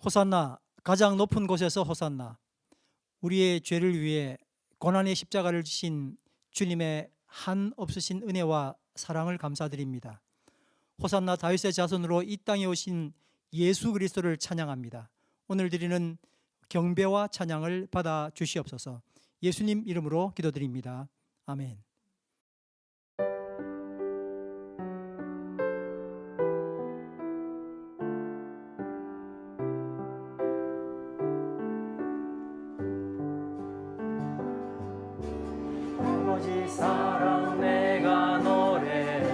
호산나, 가장 높은 곳에서 호산나. 우리의 죄를 위해 고난의 십자가를 지신 주님의 한없으신 은혜와 사랑을 감사드립니다. 호산나 다윗의 자손으로 이 땅에 오신 예수 그리스도를 찬양합니다. 오늘 드리는 경배와 찬양을 받아 주시옵소서. 예수님 이름으로 기도드립니다. 아멘. 아버지 사랑 내가 노래해,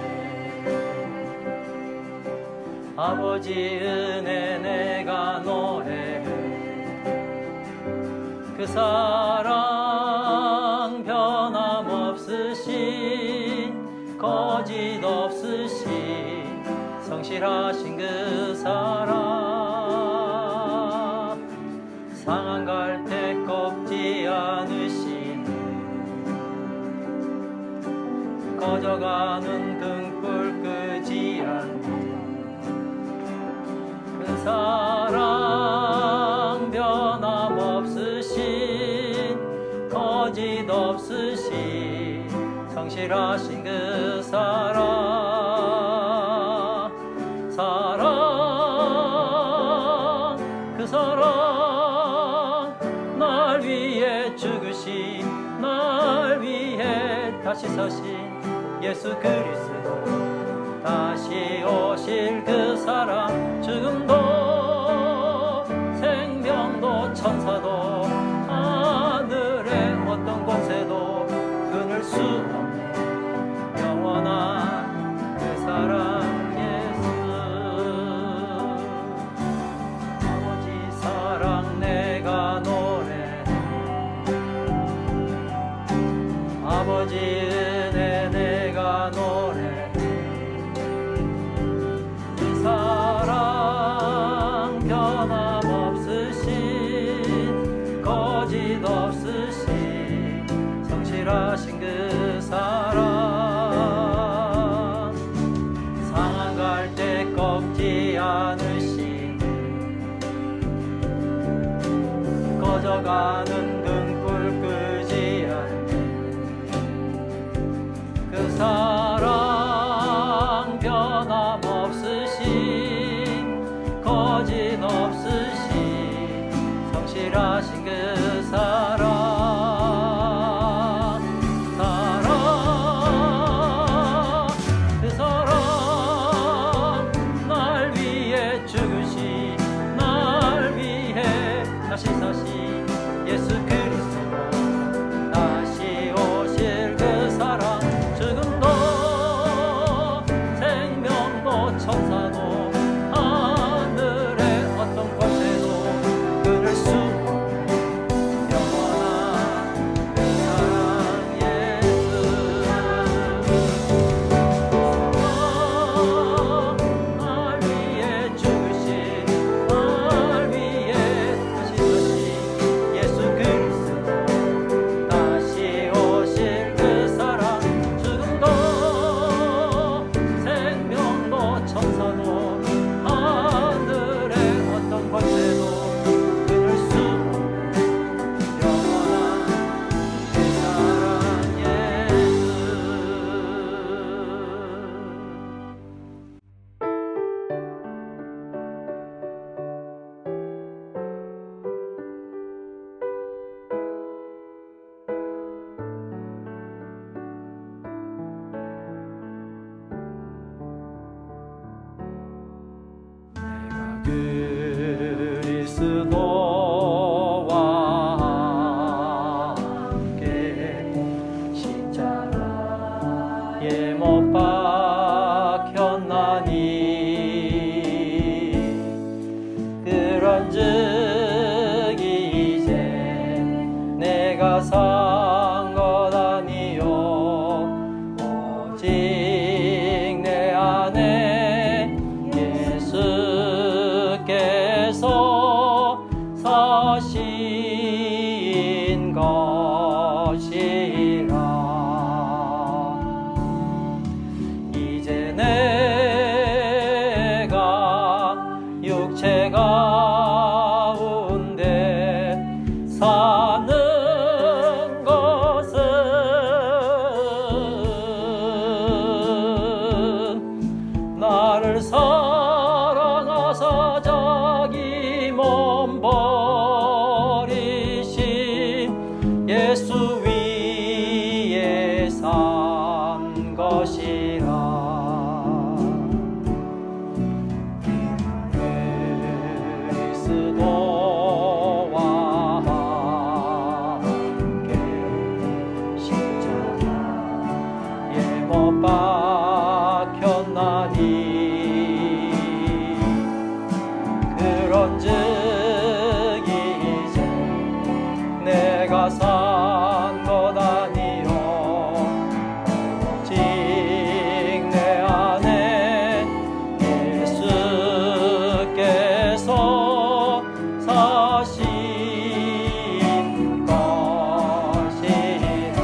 아버지 은혜 내가 노래해. 그 사랑 변함없으신 거짓 없으신 성실하신 그 사랑, 상한 갈대 꺾지 않으신 꺼져가는 등불 끄지 않는 그 사랑 변함없으신 거짓 없으신 성실하신 그 사랑, 그 사랑 날 위해 죽으신, 날 위해 다시 사신 예수 그리스도, 다시 오실 그 사랑, 죽음도 생명도 천사도 하늘의 어떤 곳에도 끊을 수 없는 영원한 그 사랑 예수. 아버지 사랑 내가 노래해, 아버지 은혜 내가 노래해. 그 사랑 변함없으신 거짓 없으신 성실하신 그 사랑, 상한 갈대 꺾지 않으신 꺼져가는 등불 끄지 않는 그 사랑 변함없으신 거짓 없으신 성실하신 그 사랑, 그 사랑 날 위해 죽으신, 날 위해 다시 사신 예수 그리스도, 다시 오실 그 사랑, 죽음도 생명도 천사도 하늘의 어떤 곳에도 끊을 수 없는 영원한 그 사랑 예수. 날 위해 죽으신, 날 위해 다시 사신 예수 그리스도, 다시 오실 그 사랑, 죽음도 생명도 천사도 하늘의 어떤 곳에도 끊을 수 없는 영원한 그 사랑 예수. 내가 그리스도와 함께 십자가에 못 박혔나니, 그런즉 이제 내가 산 것 아니요, 오직 내 안에 예수께서 사신 것이라. 것이라. 그리스도와 함께 십자가에 못 박혔나니 그런즉 이제 내가 산 것 아니요 오직 내 안에 예수께서 사신 것이라.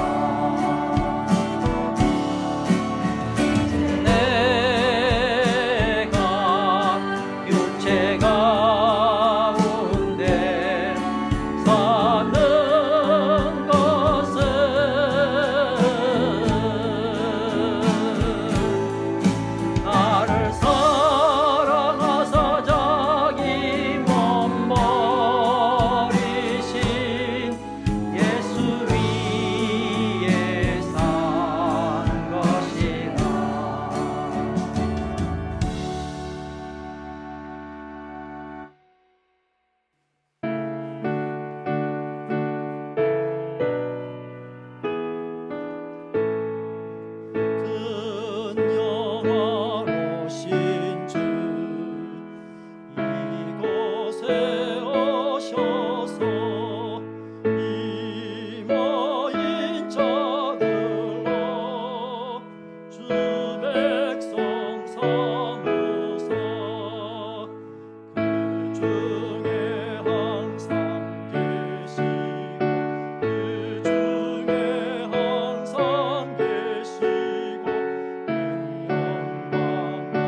내가 육체 가운데 사는 것은 나를 사랑하사 자기 몸 버리신 예수 위에 산 것이라. 큰 영화로신 주 이곳에 오셔서 이 모인 자들로 주 백성 삼으사 그 중에 항상 계시고 그 중에 항상 계시고 그 영광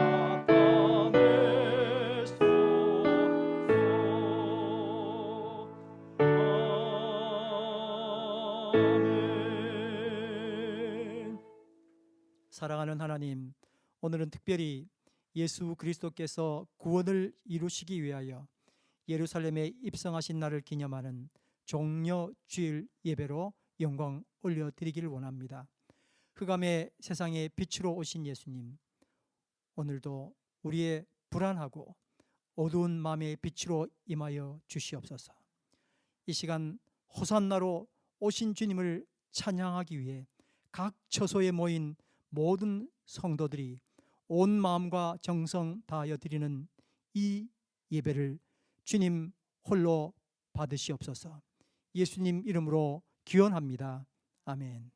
나타내소서. 아멘. 사랑하는 하나님, 오늘은 특별히 예수 그리스도께서 구원을 이루시기 위하여 예루살렘에 입성하신 날을 기념하는 종려 주일 예배로 영광 올려드리기를 원합니다. 흑암의 세상의 빛으로 오신 예수님, 오늘도 우리의 불안하고 어두운 마음의 빛으로 임하여 주시옵소서. 이 시간 호산나로 오신 주님을 찬양하기 위해 각 처소에 모인 모든 성도들이 온 마음과 정성 다하여 드리는 이 예배를 주님 홀로 받으시옵소서. 예수님 이름으로 기원합니다. 아멘.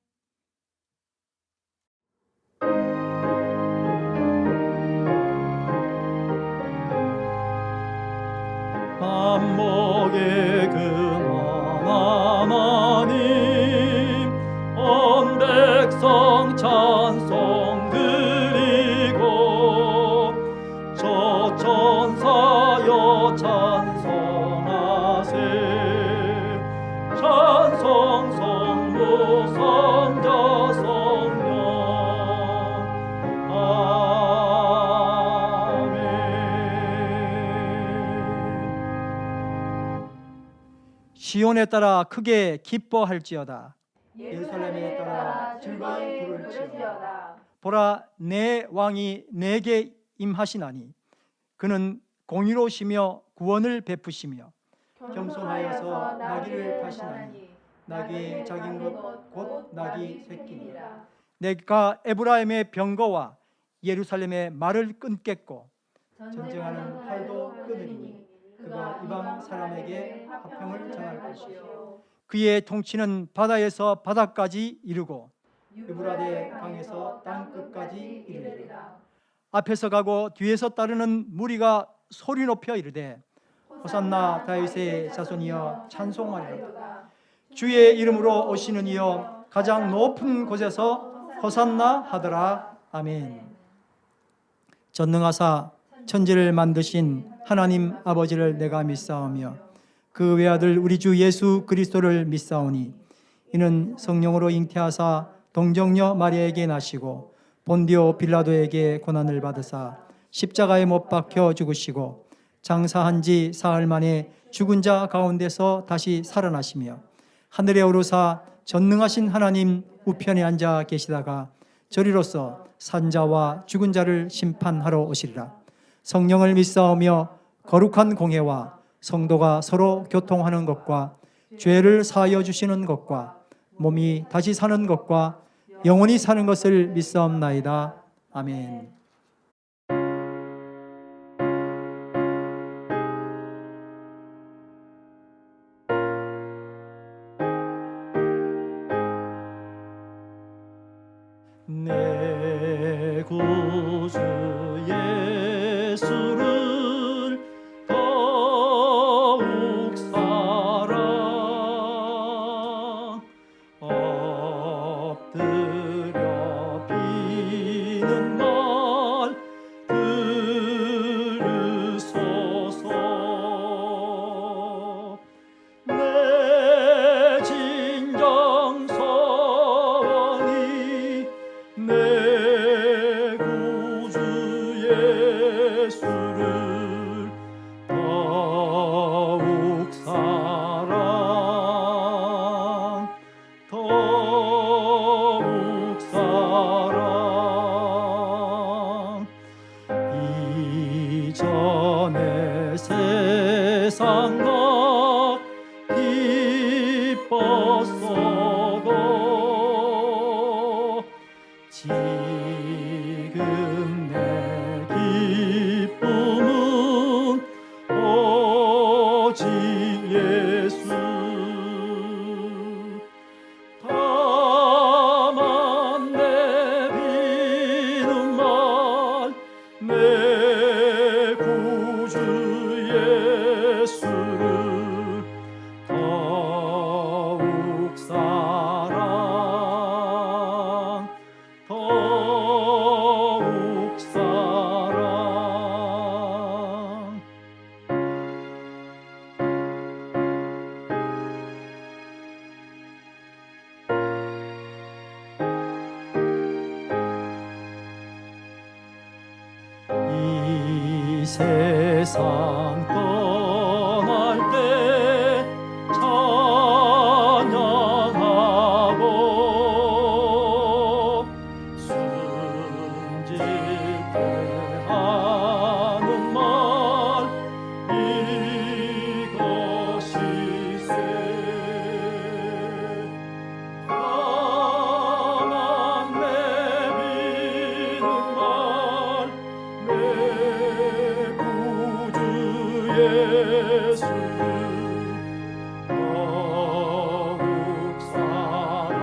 안목의 근원 하나님, 온 백성 찬송 드리고 저 천사여 찬송하세. 찬송 성부 성자 성령 아멘. 시온에 따라 크게 기뻐할지어다. 예루살렘에 따라 즐거이 부를지어다. 보라, 내 왕이 내게 임하시나니 그는 공의로우시며 구원을 베푸시며 겸손하여서 나귀를 타시나니 나귀의 작은 것 곧 나귀 새끼니라. 내가 에브라임의 병거와 예루살렘의 말을 끊겠고 전쟁하는 활도 끊으리니 그가 이방 사람에게 화평을 전할 것이요 그의 통치는 바다에서 바다까지 이르고 유브라데 강에서 땅 끝까지 이르리라. 앞에서 가고 뒤에서 따르는 무리가 소리 높여 이르되 호산나 다윗의 자손이여 찬송하리로다. 주의 이름으로 오시는 이여 가장 높은 곳에서 호산나 하더라. 아멘. 전능하사 천지를 만드신 하나님 아버지를 내가 믿사오며 그 외아들 우리 주 예수 그리스도를 믿사오니 이는 성령으로 잉태하사 동정녀 마리아에게 나시고 본디오 빌라도에게 고난을 받으사 십자가에 못 박혀 죽으시고 장사한 지 사흘 만에 죽은 자 가운데서 다시 살아나시며 하늘에 오르사 전능하신 하나님 우편에 앉아 계시다가 저리로서 산자와 죽은 자를 심판하러 오시리라. 성령을 믿사오며 거룩한 공회와 성도가 서로 교통하는 것과 죄를 사하여 주시는 것과 몸이 다시 사는 것과 영원히 사는 것을 믿사옵나이다. 아멘. 내 구주 예수를 더욱 사랑 엎드려 비는 말 들으소서. 내 진정 소원이 내 구주 예수를 더욱 사랑 더욱 사랑. 이전에 세상과 기뻤어도 지금 내 기쁨은 오직 예수. 다만 내 비는 말 내 구주 예수를 더욱 사랑 더욱 사랑. 이 세상 떠날 때 찬양하고 순직해 하는 말 이것이세. 다만 내 비는 말 내 구주 예수를 더욱 사랑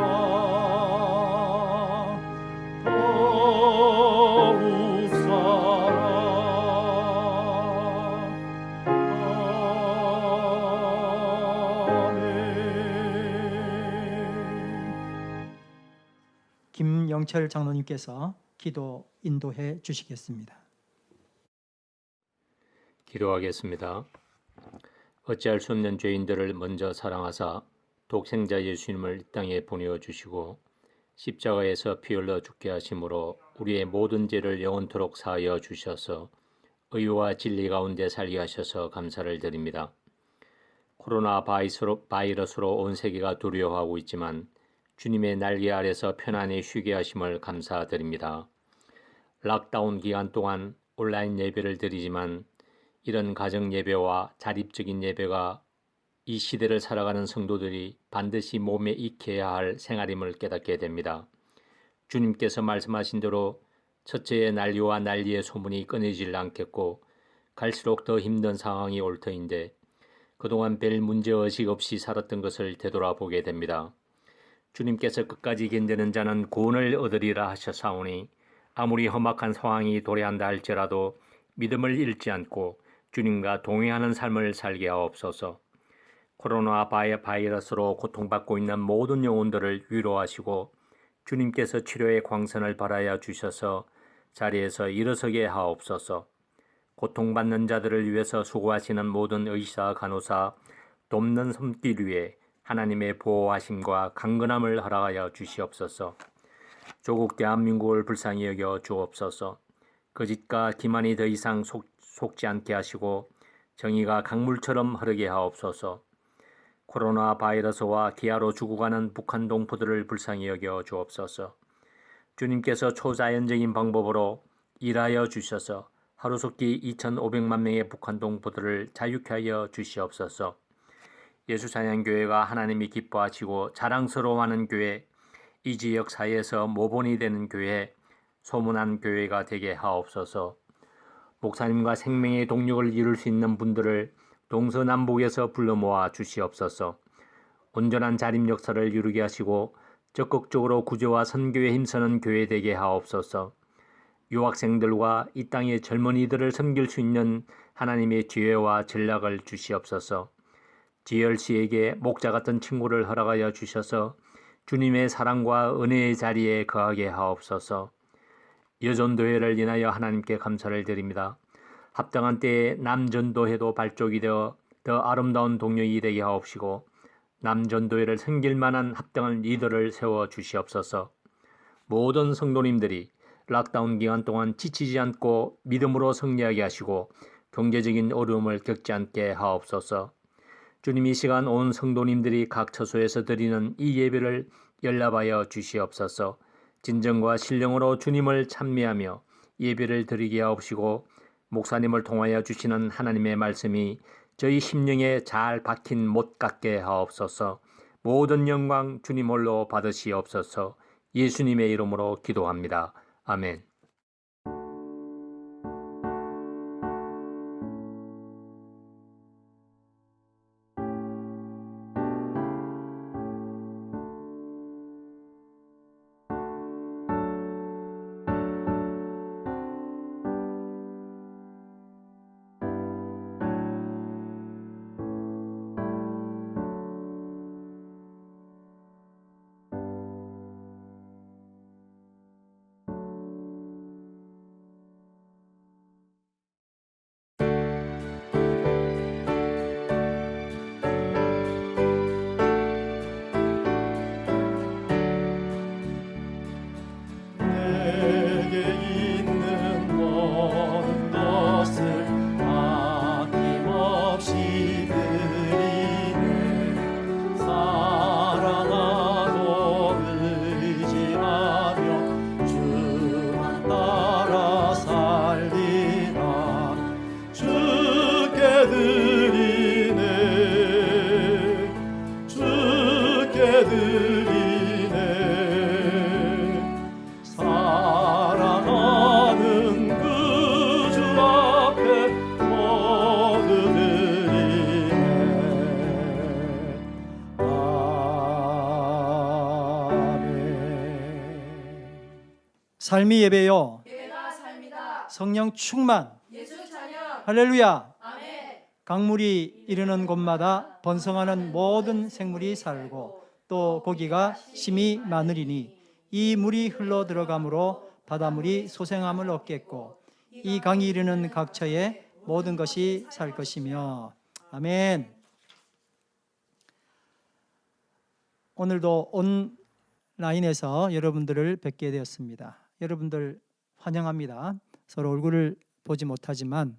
더욱 사랑. 아멘. 김영철 장로님께서 기도 인도해 주시겠습니다. 기도하겠습니다. 어찌할 수 없는 죄인들을 먼저 사랑하사 독생자 예수님을 이 땅에 보내어 주시고 십자가에서 피 흘러 죽게 하심으로 우리의 모든 죄를 영원토록 사하여 주셔서 의와 진리 가운데 살게 하셔서 감사를 드립니다. 코로나 바이러스로 온 세계가 두려워하고 있지만 주님의 날개 아래서 편안히 쉬게 하심을 감사드립니다. 락다운 기간 동안 온라인 예배를 드리지만 이런 가정 예배와 자립적인 예배가 이 시대를 살아가는 성도들이 반드시 몸에 익혀야 할 생활임을 깨닫게 됩니다. 주님께서 말씀하신 대로 첫째의 난리와 난리의 소문이 끊이질 않겠고 갈수록 더 힘든 상황이 올 터인데 그동안 별 문제의식 없이 살았던 것을 되돌아보게 됩니다. 주님께서 끝까지 견디는 자는 구원을 얻으리라 하셨사오니 아무리 험악한 상황이 도래한다 할지라도 믿음을 잃지 않고 주님과 동행하는 삶을 살게 하옵소서. 코로나 바이러스로 고통받고 있는 모든 영혼들을 위로하시고 주님께서 치료의 광선을 발하여 주셔서 자리에서 일어서게 하옵소서. 고통받는 자들을 위해서 수고하시는 모든 의사, 간호사, 돕는 손길 위에 하나님의 보호하심과 강건함을 허락하여 주시옵소서. 조국 대한민국을 불쌍히 여겨 주옵소서. 거짓과 기만이 더 이상 속지 않게 하시고 정의가 강물처럼 흐르게 하옵소서. 코로나 바이러스와 기아로 죽어가는 북한 동포들을 불쌍히 여겨 주옵소서. 주님께서 초자연적인 방법으로 일하여 주셔서 하루속히 2,500만 명의 북한 동포들을 자유케 하여 주시옵소서. 예수찬양교회가 하나님이 기뻐하시고 자랑스러워하는 교회, 이 지역 사회에서 모본이 되는 교회, 소문난 교회가 되게 하옵소서. 목사님과 생명의 동력을 이룰 수 있는 분들을 동서남북에서 불러 모아 주시옵소서. 온전한 자립 역사를 이루게 하시고 적극적으로 구조와 선교에 힘쓰는 교회 되게 하옵소서. 유학생들과 이 땅의 젊은이들을 섬길 수 있는 하나님의 지혜와 전략을 주시옵소서. 지열 씨에게 목자 같은 친구를 허락하여 주셔서 주님의 사랑과 은혜의 자리에 거하게 하옵소서. 여전도회를 인하여 하나님께 감사를 드립니다. 합당한 때에 남전도회도 발족이 되어 더 아름다운 동력이 되게 하옵시고 남전도회를 섬길 만한 합당한 리더를 세워 주시옵소서. 모든 성도님들이 락다운 기간 동안 지치지 않고 믿음으로 승리하게 하시고 경제적인 어려움을 겪지 않게 하옵소서. 주님, 이 시간 온 성도님들이 각 처소에서 드리는 이 예배를 연락하여 주시옵소서. 진정과 신령으로 주님을 찬미하며 예배를 드리게 하옵시고 목사님을 통하여 주시는 하나님의 말씀이 저희 심령에 잘 박힌 못 같게 하옵소서. 모든 영광 주님 홀로 받으시옵소서. 예수님의 이름으로 기도합니다. 아멘. 삶이 예배요, 예배가 삶이다. 성령 충만, 예수 찬양. 할렐루야. 아멘. 강물이 이르는 곳마다 번성하는 모든 생물이 살고 또 고기가 심이 많으리니 이 물이 흘러 들어가므로 바닷물이 소생함을 얻겠고 이 강이 이르는 각처에 모든 것이 살 것이며. 아멘. 오늘도 온라인에서 여러분들을 뵙게 되었습니다. 여러분들 환영합니다. 서로 얼굴을 보지 못하지만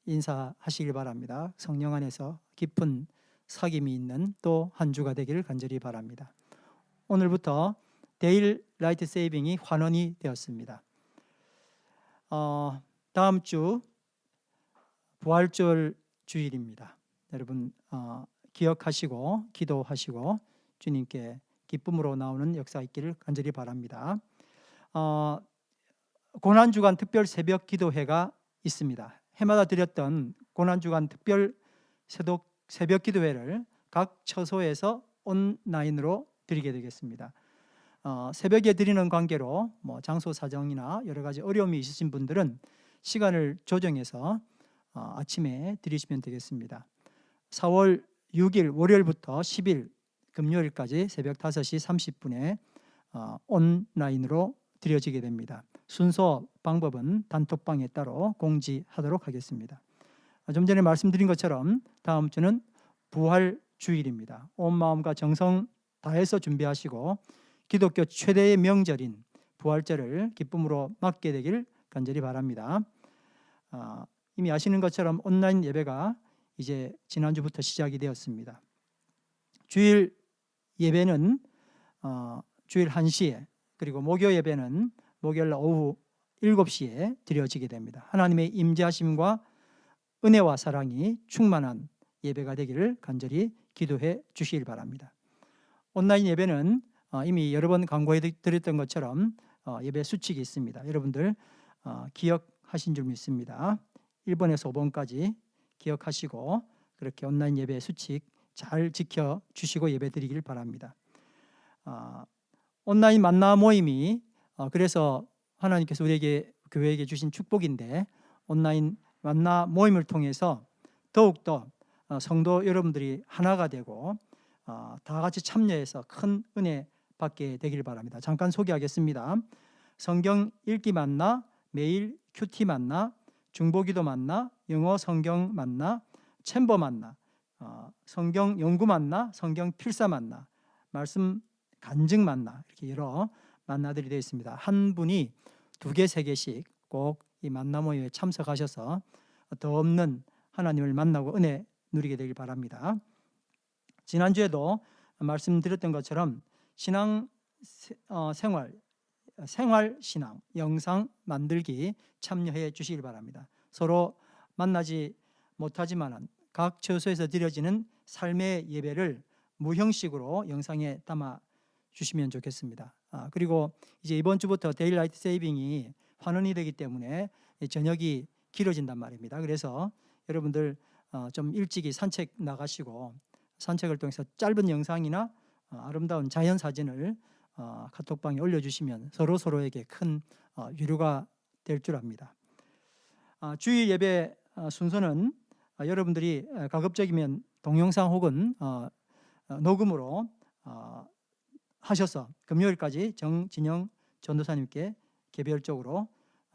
인사하시길 바랍니다. 성령 안에서 깊은 사귐이 있는 또 한 주가 되기를 간절히 바랍니다. 오늘부터 데일 라이트 세이빙이 환원이 되었습니다. 다음 주 부활절 주일입니다. 여러분 기억하시고 기도하시고 주님께 기쁨으로 나오는 역사 있기를 간절히 바랍니다. 고난주간 특별 새벽 기도회가 있습니다. 해마다 드렸던 고난주간 특별 새벽 기도회를 각 처소에서 온라인으로 드리게 되겠습니다. 새벽에 드리는 관계로 장소 사정이나 여러 가지 어려움이 있으신 분들은 시간을 조정해서 아침에 드리시면 되겠습니다. 4월 6일 월요일부터 10일 금요일까지 새벽 5시 30분에 온라인으로 드려지게 됩니다. 순서 방법은 단톡방에 따로 공지하도록 하겠습니다. 좀 전에 말씀드린 것처럼 다음 주는 부활 주일입니다. 온 마음과 정성 다해서 준비하시고 기독교 최대의 명절인 부활절을 기쁨으로 맞게 되길 간절히 바랍니다. 이미 아시는 것처럼 온라인 예배가 이제 지난주부터 시작이 되었습니다. 주일 예배는 주일 1시에 그리고 목요 예배는 목요일 오후 7시에 드려지게 됩니다. 하나님의 임재하심과 은혜와 사랑이 충만한 예배가 되기를 간절히 기도해 주시길 바랍니다. 온라인 예배는 이미 여러 번 광고해 드렸던 것처럼 예배 수칙이 있습니다. 여러분들 기억하신 줄 믿습니다. 1번에서 5번까지 기억하시고 그렇게 온라인 예배 수칙 잘 지켜주시고 예배 드리길 바랍니다. 온라인 만나 모임이 그래서 하나님께서 우리에게 교회에게 주신 축복인데, 온라인 만나 모임을 통해서 더욱더 성도 여러분들이 하나가 되고 다 같이 참여해서 큰 은혜 받게 되길 바랍니다. 잠깐 소개하겠습니다. 성경 읽기 만나, 매일 큐티 만나, 중보기도 만나, 영어 성경 만나, 챔버 만나, 성경 연구 만나, 성경 필사 만나, 말씀 간증 만나, 이렇게 여러 만나들이 되어 있습니다. 한 분이 2개, 3개씩 꼭 이 만나 모임에 참석하셔서 더 없는 하나님을 만나고 은혜 누리게 되길 바랍니다. 지난주에도 말씀드렸던 것처럼 신앙 생활 신앙 영상 만들기 참여해 주시길 바랍니다. 서로 만나지 못하지만 각 처소에서 드려지는 삶의 예배를 무형식으로 영상에 담아 주시면 좋겠습니다. 그리고 이제 이번 주부터 데일라이트 세이빙이 환원이 되기 때문에 저녁이 길어진단 말입니다. 그래서 여러분들 좀 일찍이 산책 나가시고 산책을 통해서 짧은 영상이나 아름다운 자연 사진을 카톡방에 올려주시면 서로에게 큰 위로가 될 줄 압니다. 주일 예배 순서는 여러분들이 가급적이면 동영상 혹은 녹음으로 하셔서 금요일까지 정진영 전도사님께 개별적으로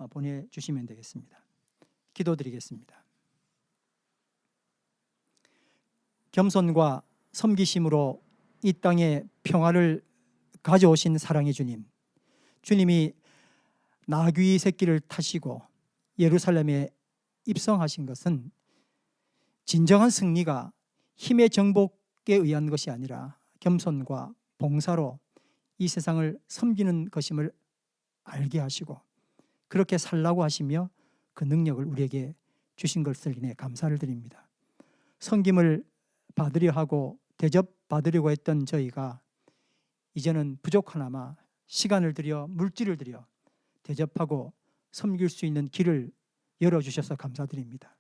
보내주시면 되겠습니다. 기도드리겠습니다. 겸손과 섬기심으로 이 땅에 평화를 가져오신 사랑의 주님, 주님이 나귀 새끼를 타시고 예루살렘에 입성하신 것은 진정한 승리가 힘의 정복에 의한 것이 아니라 겸손과 봉사로 이 세상을 섬기는 것임을 알게 하시고 그렇게 살라고 하시며 그 능력을 우리에게 주신 것을 인해 감사를 드립니다. 섬김을 받으려 하고 대접받으려고 했던 저희가 이제는 부족하나마 시간을 들여 물질을 들여 대접하고 섬길 수 있는 길을 열어주셔서 감사드립니다.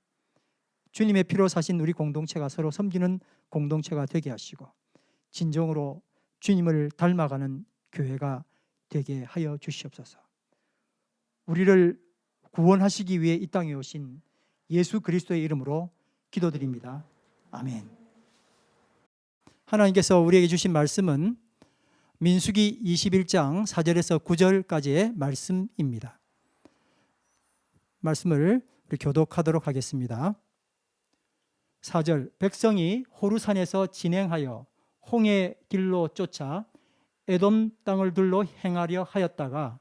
주님의 피로 사신 우리 공동체가 서로 섬기는 공동체가 되게 하시고 진정으로 주님을 닮아가는 교회가 되게 하여 주시옵소서. 우리를 구원하시기 위해 이 땅에 오신 예수 그리스도의 이름으로 기도드립니다. 아멘. 하나님께서 우리에게 주신 말씀은 민수기 21장 4절에서 9절까지의 말씀입니다. 말씀을 우리 교독하도록 하겠습니다. 4절, 백성이 호르산에서 진행하여 홍해 길로 쫓아 에돔 땅을 둘러 행하려 하였다가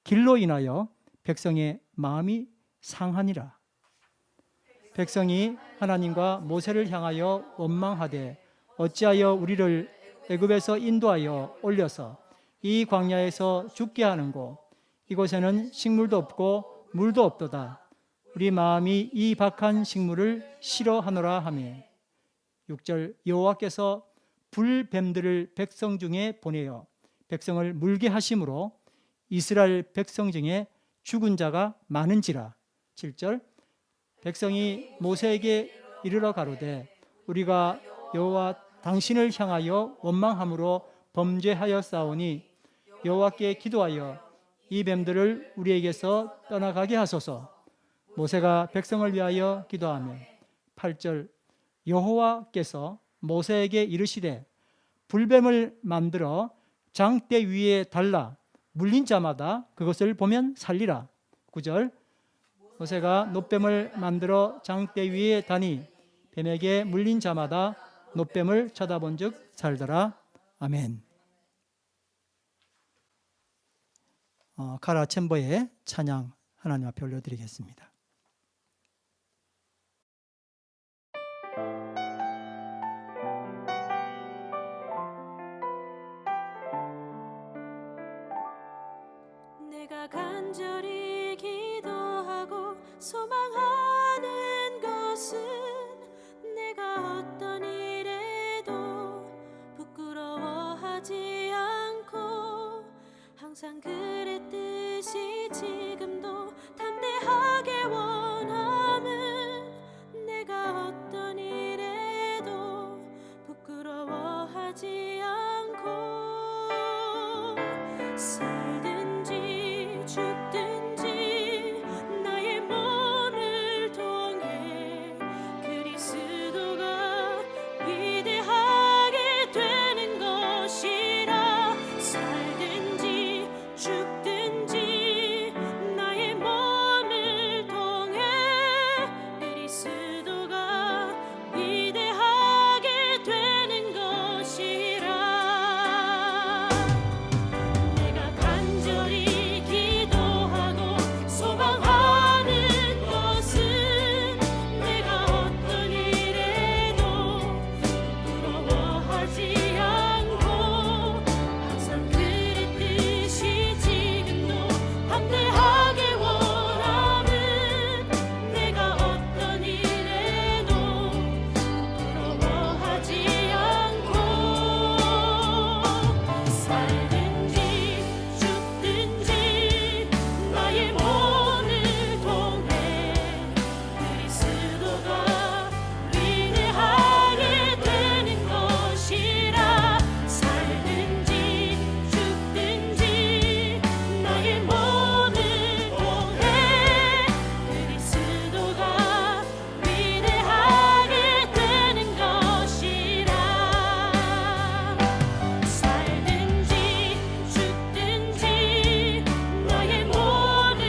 길로 인하여 백성의 마음이 상하니라. 백성이 하나님과 모세를 향하여 원망하되 어찌하여 우리를 애굽에서 인도하여 올려서 이 광야에서 죽게 하는고 이곳에는 식물도 없고 물도 없도다. 우리 마음이 이 박한 식물을 싫어하노라 하며 6절, 여호와께서 불뱀들을 백성 중에 보내어 백성을 물게 하심으로 이스라엘 백성 중에 죽은 자가 많은지라. 7절, 백성이 모세에게 이르러 가로되 우리가 여호와 당신을 향하여 원망함으로 범죄하였사오니 여호와께 기도하여 이 뱀들을 우리에게서 떠나가게 하소서. 모세가 백성을 위하여 기도하며 8절, 여호와께서 모세에게 이르시되 불뱀을 만들어 장대 위에 달라 물린 자마다 그것을 보면 살리라. 9절, 모세가 놋뱀을 만들어 장대 위에 다니 뱀에게 물린 자마다 놋뱀을 쳐다본 즉 살더라. 아멘. 카라 챔버의 찬양 하나님 앞에 올려드리겠습니다. 간절히 기도하고 소망하는 것은 내가 어떤 일에도 부끄러워하지 않고 항상 그랬듯이 지금도 담대하게 원함은 내가 어떤 일에도 부끄러워하지 않고 살든지 죽든지 나의 몸을 통해 그리스도가 위대하게 되는 것이라. 살든지 죽든지 나의 몸을 통해 그리스도가 위대하게 되는 것이라. 내가 간절히 기도하고 소망하는 것은 내가 어떤 일에도 부끄러워하지 않고 항상 그랬듯이 지금도 담대하게 원함은 내가 어떤 일에도 부끄러워하지 않고 살든지 죽든지 나의 몸을 통해 그리스도가 위대하게 되는 것이라. 살든지 죽든지 나의 몸을 통해 그리스도가 위대하게 되는 것이라. 살든지 죽든지 나의 몸을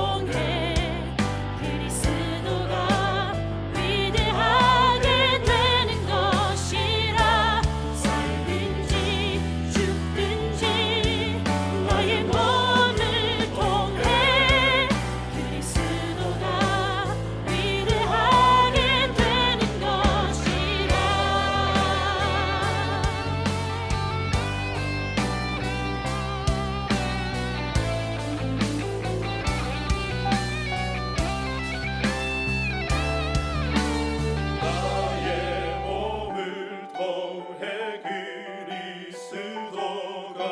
통해 그리스도가 위대하게 되는 것이라. 살든지 죽든지 나의 몸을 통해 그리스도가 위대하게 되는 것이라. 나의 몸을 통해 그리스도가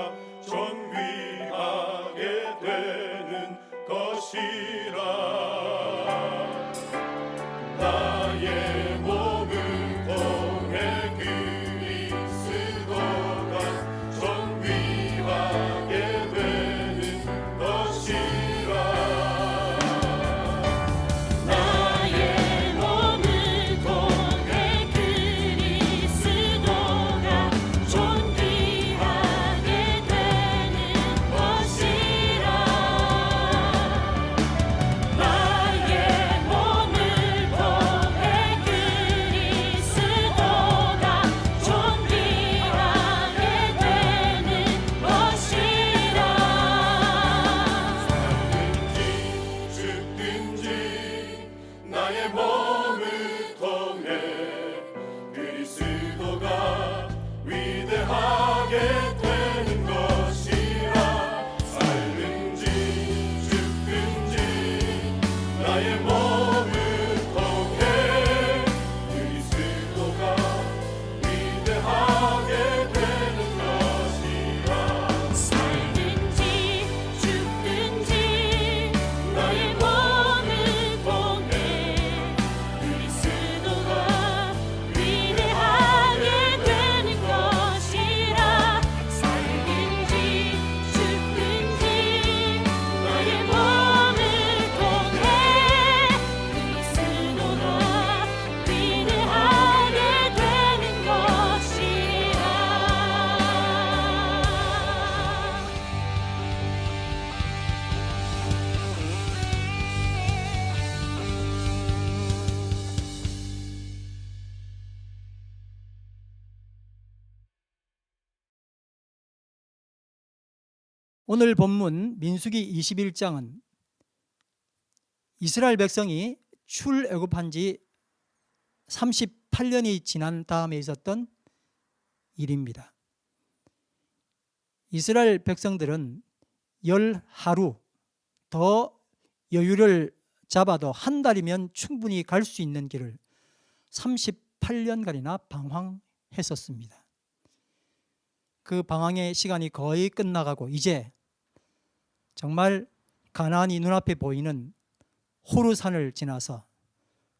존귀하게 되는 것이라. 나의 몸을 통해 그리스도가 존귀하게 되는 것이라. 나의 몸을 통해 그리스도가 존귀하게 되는 것이라. 나의 몸을 통해 그리스도가 존귀하게 되는 것이라. 죽든지 나의 몸을 통해 그리스도가 위대하게 되는 것이라. 살든지 죽든지 나의 몸을 통해 그리스도가 위대하게 되는 것이라. 살든지 죽든지 나의 몸을 통해 그리스도가 위대하게 되는 것이라. 살든지 죽든지 나의 몸을 통해 그리스도가 위대하게 되는 것이라. 오늘 본문 민수기 21장은 이스라엘 백성이 출애굽한 지 38년이 지난 다음에 있었던 일입니다. 이스라엘 백성들은 10하루, 더 여유를 잡아도 한 달이면 충분히 갈 수 있는 길을 38년간이나 방황했었습니다. 그 방황의 시간이 거의 끝나가고 이제 정말 가나안이 눈앞에 보이는 호르산을 지나서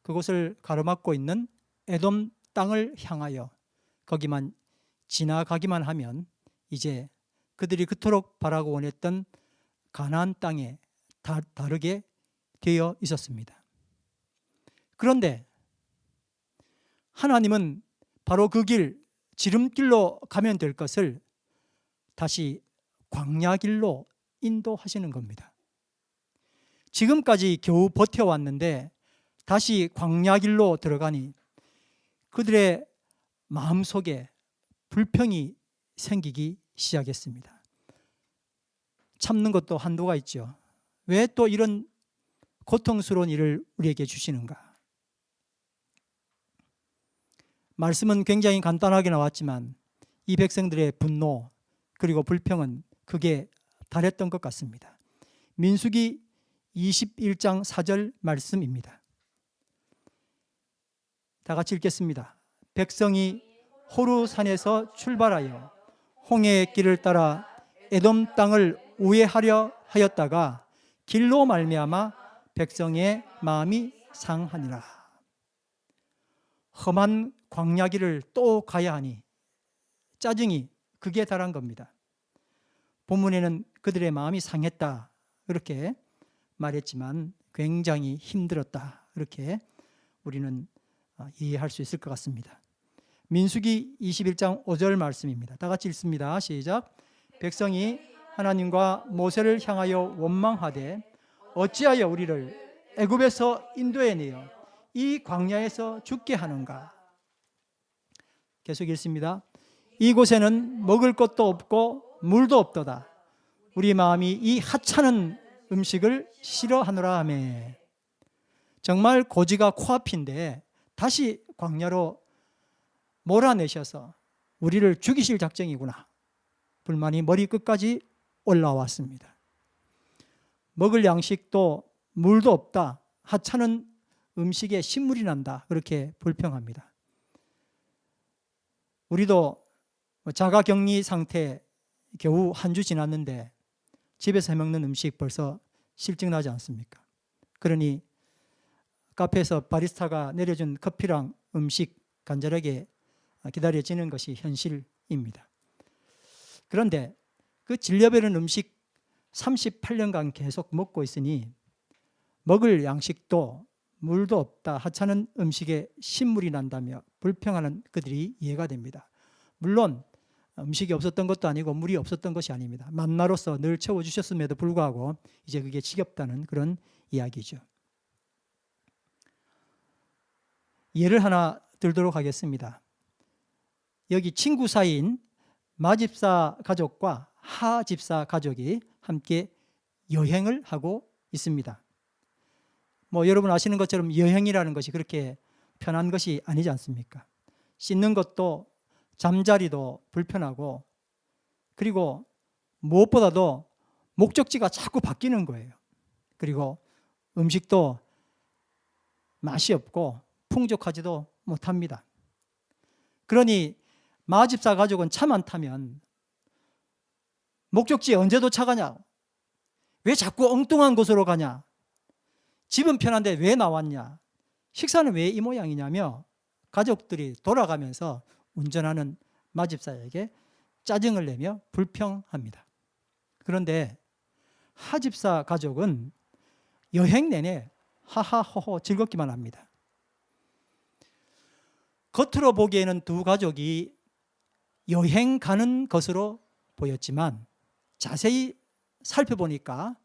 그곳을 가로막고 있는 에돔 땅을 향하여 거기만 지나가기만 하면 이제 그들이 그토록 바라고 원했던 가나안 땅에 다르게 되어 있었습니다. 그런데 하나님은 바로 그 길, 지름길로 가면 될 것을 다시 광야길로 인도하시는 겁니다. 지금까지 겨우 버텨왔는데 다시 광야길로 들어가니 그들의 마음속에 불평이 생기기 시작했습니다. 참는 것도 한도가 있죠. 왜 또 이런 고통스러운 일을 우리에게 주시는가? 말씀은 굉장히 간단하게 나왔지만 이 백성들의 분노 그리고 불평은 극에 달했던 것 같습니다. 민수기 21장 4절 말씀입니다. 다 같이 읽겠습니다. 백성이 호르산에서 출발하여 홍해의 길을 따라 에돔 땅을 우회하려 하였다가 길로 말미암아 백성의 마음이 상하니라. 험한 광야길을 또 가야 하니 짜증이 극에 달한 겁니다. 본문에는 그들의 마음이 상했다 그렇게 말했지만 굉장히 힘들었다 이렇게 우리는 이해할 수 있을 것 같습니다. 민수기 21장 5절 말씀입니다. 다 같이 읽습니다. 시작. 백성이 하나님과 모세를 향하여 원망하되 어찌하여 우리를 애굽에서 인도해내어 이 광야에서 죽게 하는가. 계속 읽습니다. 이곳에는 먹을 것도 없고 물도 없도다. 우리 마음이 이 하찮은 음식을 싫어하노라 하며. 정말 고지가 코앞인데 다시 광야로 몰아내셔서 우리를 죽이실 작정이구나. 불만이 머리끝까지 올라왔습니다. 먹을 양식도 물도 없다. 하찮은 음식에 신물이 난다. 그렇게 불평합니다. 우리도 자가격리 상태 겨우 한 주 지났는데 집에서 해먹는 음식 벌써 실증나지 않습니까? 그러니 카페에서 바리스타가 내려준 커피랑 음식 간절하게 기다려지는 것이 현실입니다. 그런데 그 질려버리는 음식 38년간 계속 먹고 있으니 먹을 양식도 물도 없다. 하찮은 음식에 신물이 난다며 불평하는 그들이 이해가 됩니다. 물론 음식이 없었던 것도 아니고 물이 없었던 것이 아닙니다. 만나로서 늘 채워주셨음에도 불구하고 이제 그게 지겹다는 그런 이야기죠. 예를 하나 들도록 하겠습니다. 여기 친구 사이인 마집사 가족과 하집사 가족이 함께 여행을 하고 있습니다. 여러분 아시는 것처럼 여행이라는 것이 그렇게 편한 것이 아니지 않습니까? 씻는 것도 잠자리도 불편하고 그리고 무엇보다도 목적지가 자꾸 바뀌는 거예요. 그리고 음식도 맛이 없고 풍족하지도 못합니다. 그러니 마집사 가족은 차 안 타면 목적지에 언제 도착하냐? 왜 자꾸 엉뚱한 곳으로 가냐? 집은 편한데 왜 나왔냐? 식사는 왜 이 모양이냐며 가족들이 돌아가면서 운전하는 마집사에게 짜증을 내며 불평합니다. 그런데 하집사 가족은 여행 내내 하하호호 즐겁기만 합니다. 겉으로 보기에는 두 가족이 여행 가는 것으로 보였지만 자세히 살펴보니까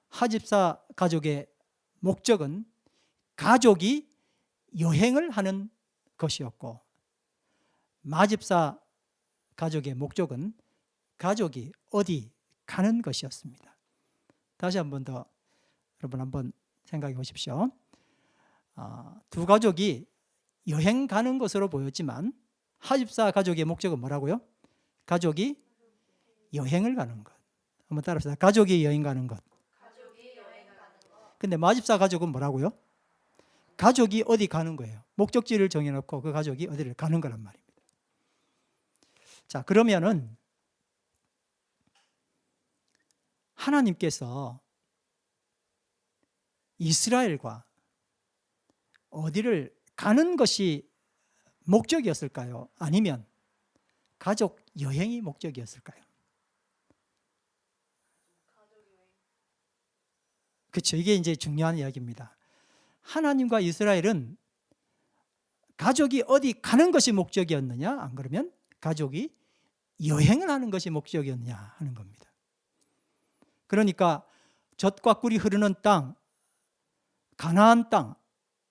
하집사 가족의 목적은 가족이 여행을 하는 것이었고 마집사 가족의 목적은 가족이 어디 가는 것이었습니다. 다시 한 번 더 여러분 한번 생각해 보십시오. 두 가족이 여행 가는 것으로 보였지만 하집사 가족의 목적은 뭐라고요? 가족이 여행을 가는 것. 한번 따라합시다. 가족이 여행 가는 것. 근데 마집사 가족은 뭐라고요? 가족이 어디 가는 거예요. 목적지를 정해놓고 그 가족이 어디를 가는 거란 말입니다. 자, 그러면은 하나님께서 이스라엘과 어디를 가는 것이 목적이었을까요? 아니면 가족 여행이 목적이었을까요? 그렇죠. 이게 이제 중요한 이야기입니다. 하나님과 이스라엘은 가족이 어디 가는 것이 목적이었느냐? 안 그러면 가족이 여행을 하는 것이 목적이었느냐 하는 겁니다. 그러니까 젖과 꿀이 흐르는 땅, 가나안 땅,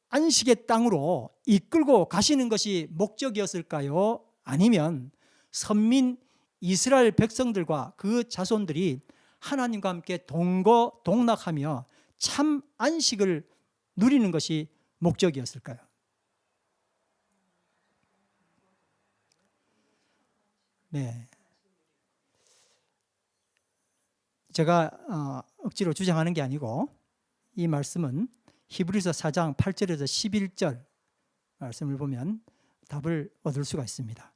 안식의 땅으로 이끌고 가시는 것이 목적이었을까요? 아니면 선민 이스라엘 백성들과 그 자손들이 하나님과 함께 동거동락하며 참 안식을 누리는 것이 목적이었을까요? 네. 제가 억지로 주장하는 게 아니고 이 말씀은 히브리서 4장 8절에서 11절 말씀을 보면 답을 얻을 수가 있습니다.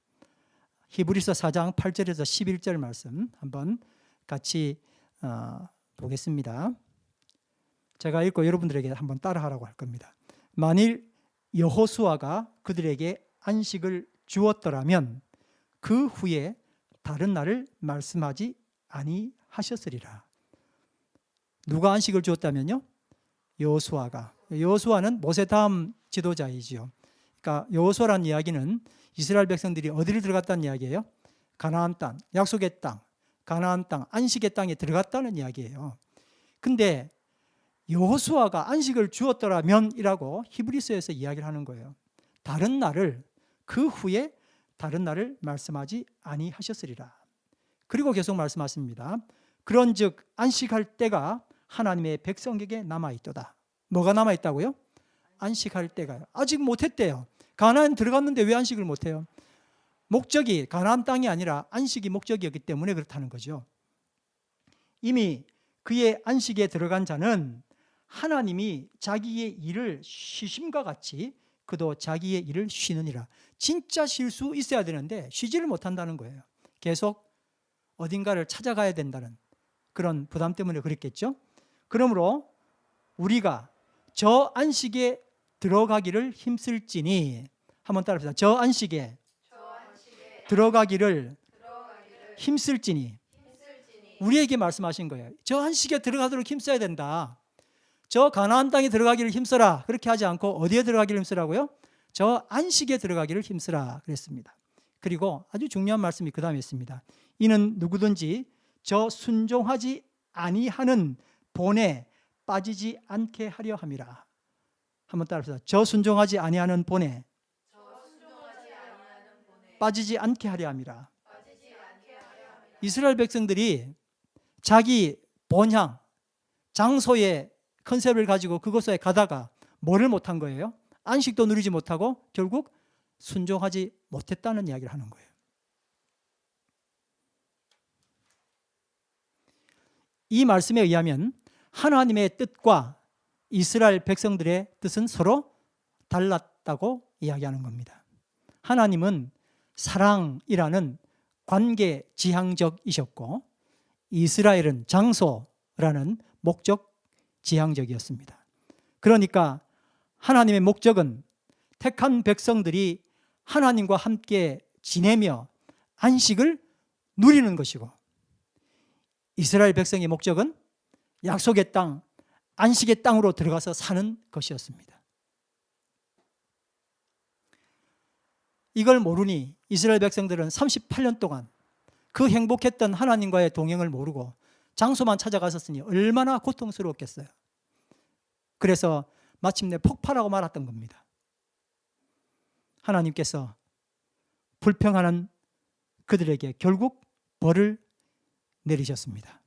히브리서 4장 8절에서 11절 말씀 한번 같이 보겠습니다. 제가 읽고 여러분들에게 한번 따라하라고 할 겁니다. 만일 여호수아가 그들에게 안식을 주었더라면 그 후에 다른 날을 말씀하지 아니하셨으리라. 누가 안식을 주었다면요? 여호수아가. 여호수아는 모세 다음 지도자이지요. 그러니까 여호수아라는 이야기는 이스라엘 백성들이 어디를 들어갔다는 이야기예요? 가나안 땅, 약속의 땅, 가나안 땅, 안식의 땅에 들어갔다는 이야기예요. 근데 여호수아가 안식을 주었더라면이라고 히브리서에서 이야기를 하는 거예요. 다른 날을, 그 후에 다른 날을 말씀하지 아니하셨으리라. 그리고 계속 말씀하십니다. 그런즉 안식할 때가 하나님의 백성에게 남아있도다. 뭐가 남아있다고요? 안식할 때가요. 아직 못했대요. 가나안 들어갔는데 왜 안식을 못해요? 목적이 가나안 땅이 아니라 안식이 목적이었기 때문에 그렇다는 거죠. 이미 그의 안식에 들어간 자는 하나님이 자기의 일을 쉬심과 같이 그도 자기의 일을 쉬느니라. 진짜 쉴 수 있어야 되는데 쉬지를 못한다는 거예요. 계속 어딘가를 찾아가야 된다는 그런 부담 때문에 그랬겠죠. 그러므로 우리가 저 안식에 들어가기를 힘쓸지니, 한번 따라합시다. 저 안식에 들어가기를 힘쓸지니. 우리에게 말씀하신 거예요. 저 안식에 들어가도록 힘써야 된다. 저 가나안 땅에 들어가기를 힘써라. 그렇게 하지 않고 어디에 들어가기를 힘쓰라고요? 저 안식에 들어가기를 힘쓰라 그랬습니다. 그리고 아주 중요한 말씀이 그 다음에 있습니다. 이는 누구든지 저 순종하지 아니하는 본에 빠지지 않게 하려 함이라. 한번 따라합시다. 저 순종하지 아니하는 본에 빠지지 않게 하려 함이라. 이스라엘 백성들이 자기 본향, 장소의 컨셉을 가지고 그곳에 가다가 뭐를 못한 거예요? 안식도 누리지 못하고 결국 순종하지 못했다는 이야기를 하는 거예요. 이 말씀에 의하면 하나님의 뜻과 이스라엘 백성들의 뜻은 서로 달랐다고 이야기하는 겁니다. 하나님은 사랑이라는 관계 지향적이셨고 이스라엘은 장소라는 목적 지향적이었습니다. 그러니까 하나님의 목적은 택한 백성들이 하나님과 함께 지내며 안식을 누리는 것이고 이스라엘 백성의 목적은 약속의 땅, 안식의 땅으로 들어가서 사는 것이었습니다. 이걸 모르니 이스라엘 백성들은 38년 동안 그 행복했던 하나님과의 동행을 모르고 장소만 찾아갔었으니 얼마나 고통스러웠겠어요. 그래서 마침내 폭발하고 말았던 겁니다. 하나님께서 불평하는 그들에게 결국 벌을 내리셨습니다.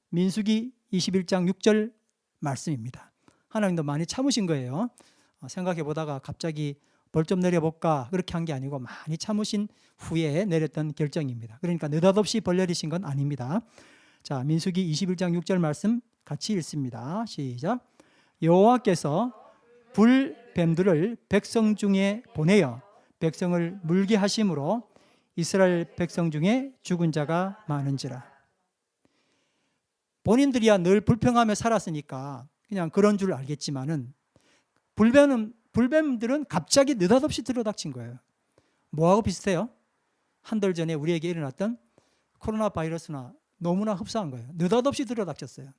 민수기 21장 6절 말씀입니다. 하나님도 많이 참으신 거예요. 생각해 보다가 갑자기 벌 좀 내려볼까 그렇게 한 게 아니고 많이 참으신 후에 내렸던 결정입니다. 그러니까 느닷없이 벌 내리신 건 아닙니다. 자, 민수기 21장 6절 말씀 같이 읽습니다. 시작. 여호와께서 불뱀들을 백성 중에 보내어 백성을 물게 하심으로 이스라엘 백성 중에 죽은 자가 많은지라. 본인들이야 늘 불평하며 살았으니까 그냥 그런 줄 알겠지만은 불뱀들은 갑자기 느닷없이 들어닥친 거예요. 뭐하고 비슷해요? 한 달 전에 우리에게 일어났던 코로나 바이러스나 너무나 흡사한 거예요. 느닷없이 들어닥쳤어요.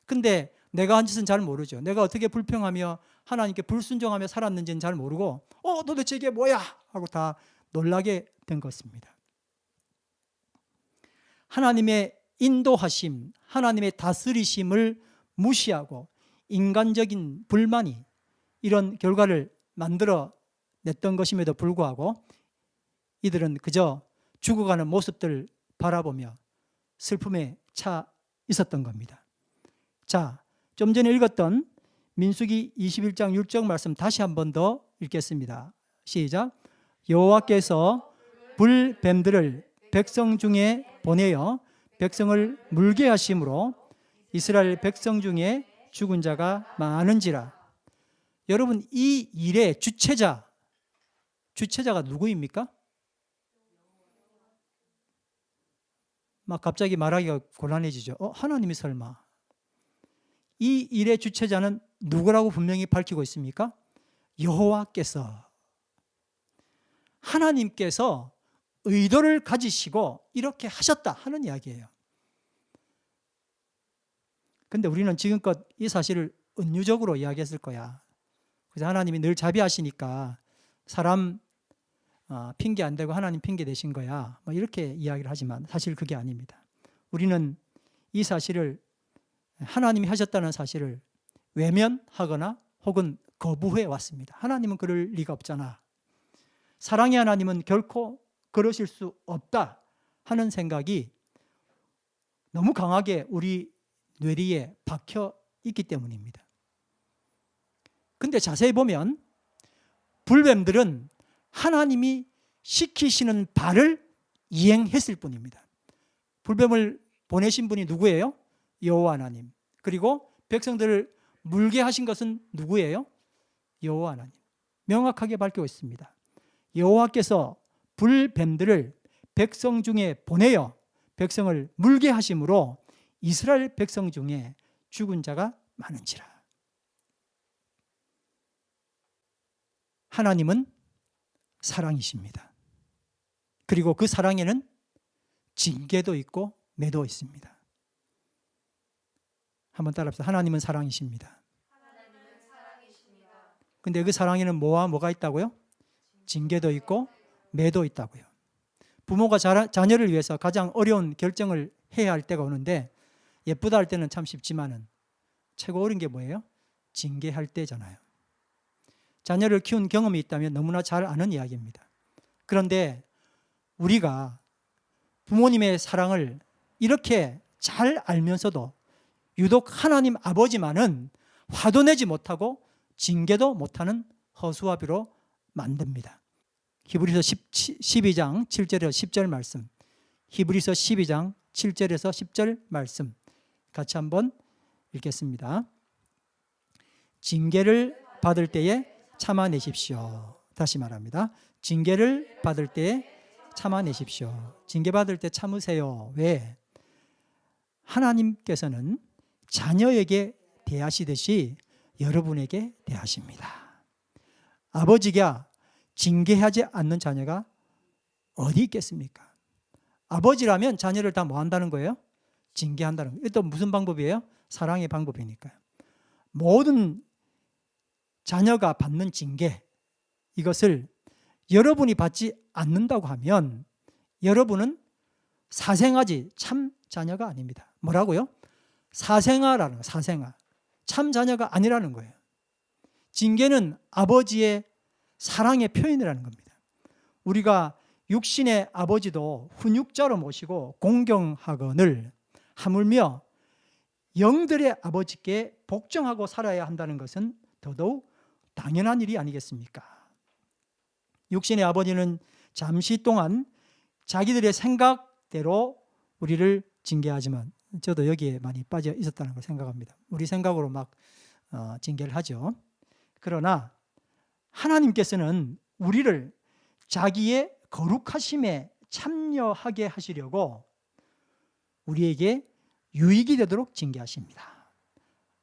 근데 내가 한 짓은 잘 모르죠. 내가 어떻게 불평하며 하나님께 불순종하며 살았는지는 잘 모르고 도대체 이게 뭐야? 하고 다 놀라게 된 것입니다. 하나님의 인도하심, 하나님의 다스리심을 무시하고 인간적인 불만이 이런 결과를 만들어냈던 것임에도 불구하고 이들은 그저 죽어가는 모습들을 바라보며 슬픔에 차 있었던 겁니다. 자, 좀 전에 읽었던 민수기 21장 6절 말씀 다시 한 번 더 읽겠습니다. 시작. 여호와께서 불뱀들을 백성 중에 보내어 백성을 물게 하심으로 이스라엘 백성 중에 죽은 자가 많은지라. 여러분, 이 일의 주체자가 누구입니까? 막 갑자기 말하기가 곤란해지죠. 하나님이 설마. 이 일의 주체자는 누구라고 분명히 밝히고 있습니까? 여호와께서. 하나님께서 의도를 가지시고 이렇게 하셨다 하는 이야기예요. 근데 우리는 지금껏 이 사실을 은유적으로 이야기했을 거야. 그래서 하나님이 늘 자비하시니까 사람 핑계 안 대고 하나님 핑계 대신 거야. 이렇게 이야기를 하지만 사실 그게 아닙니다. 우리는 이 사실을 하나님이 하셨다는 사실을 외면하거나 혹은 거부해 왔습니다. 하나님은 그럴 리가 없잖아. 사랑의 하나님은 결코 그러실 수 없다 하는 생각이 너무 강하게 우리 뇌리에 박혀 있기 때문입니다. 근데 자세히 보면 불뱀들은 하나님이 시키시는 바를 이행했을 뿐입니다. 불뱀을 보내신 분이 누구예요? 여호와 하나님. 그리고 백성들을 물게 하신 것은 누구예요? 여호와 하나님. 명확하게 밝히고 있습니다. 여호와께서 불뱀들을 백성 중에 보내어 백성을 물게 하심으로 이스라엘 백성 중에 죽은 자가 많은지라. 하나님은 사랑이십니다. 그리고 그 사랑에는 징계도 있고 매도 있습니다. 한번 따라합시다. 하나님은 사랑이십니다. 근데 그 사랑에는 뭐와 뭐가 있다고요? 징계도 있고 매도 있다고요. 부모가 자녀를 위해서 가장 어려운 결정을 해야 할 때가 오는데 예쁘다 할 때는 참 쉽지만은 최고 어려운 게 뭐예요? 징계할 때잖아요. 자녀를 키운 경험이 있다면 너무나 잘 아는 이야기입니다. 그런데 우리가 부모님의 사랑을 이렇게 잘 알면서도 유독 하나님 아버지만은 화도 내지 못하고 징계도 못하는 허수아비로 만듭니다. 히브리서 12장 7절에서 10절 말씀, 히브리서 12장 7절에서 10절 말씀 같이 한번 읽겠습니다. 징계를 받을 때에 참아내십시오. 다시 말합니다. 징계를 받을 때에 참아내십시오. 징계받을 때 참으세요. 왜? 하나님께서는 자녀에게 대하시듯이 여러분에게 대하십니다. 아버지가 징계하지 않는 자녀가 어디 있겠습니까? 아버지라면 자녀를 다 뭐 한다는 거예요? 징계한다는 거예요. 또 무슨 방법이에요? 사랑의 방법이니까요. 모든 자녀가 받는 징계, 이것을 여러분이 받지 않는다고 하면 여러분은 사생아지 참 자녀가 아닙니다. 뭐라고요? 사생아라는 거예요. 사생아. 참 자녀가 아니라는 거예요. 징계는 아버지의 사랑의 표현이라는 겁니다. 우리가 육신의 아버지도 훈육자로 모시고 공경하거늘 하물며 영들의 아버지께 복종하고 살아야 한다는 것은 더더욱 당연한 일이 아니겠습니까? 육신의 아버지는 잠시 동안 자기들의 생각대로 우리를 징계하지만 저도 여기에 많이 빠져 있었다는 걸 생각합니다. 우리 생각으로 막 징계를 하죠. 그러나 하나님께서는 우리를 자기의 거룩하심에 참여하게 하시려고 우리에게 유익이 되도록 징계하십니다.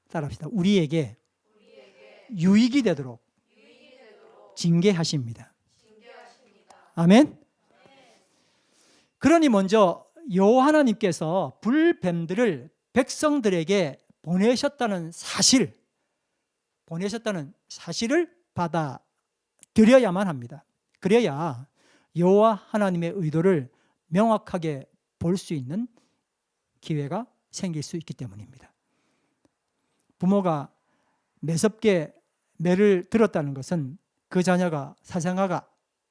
따라합시다. 우리에게 유익이 되도록 징계하십니다. 아멘. 그러니 먼저 여호와 하나님께서 불뱀들을 백성들에게 보내셨다는 사실을 받아들여야만 합니다. 그래야 여호와 하나님의 의도를 명확하게 볼 수 있는 기회가 생길 수 있기 때문입니다. 부모가 매섭게 매를 들었다는 것은 그 자녀가 사생아가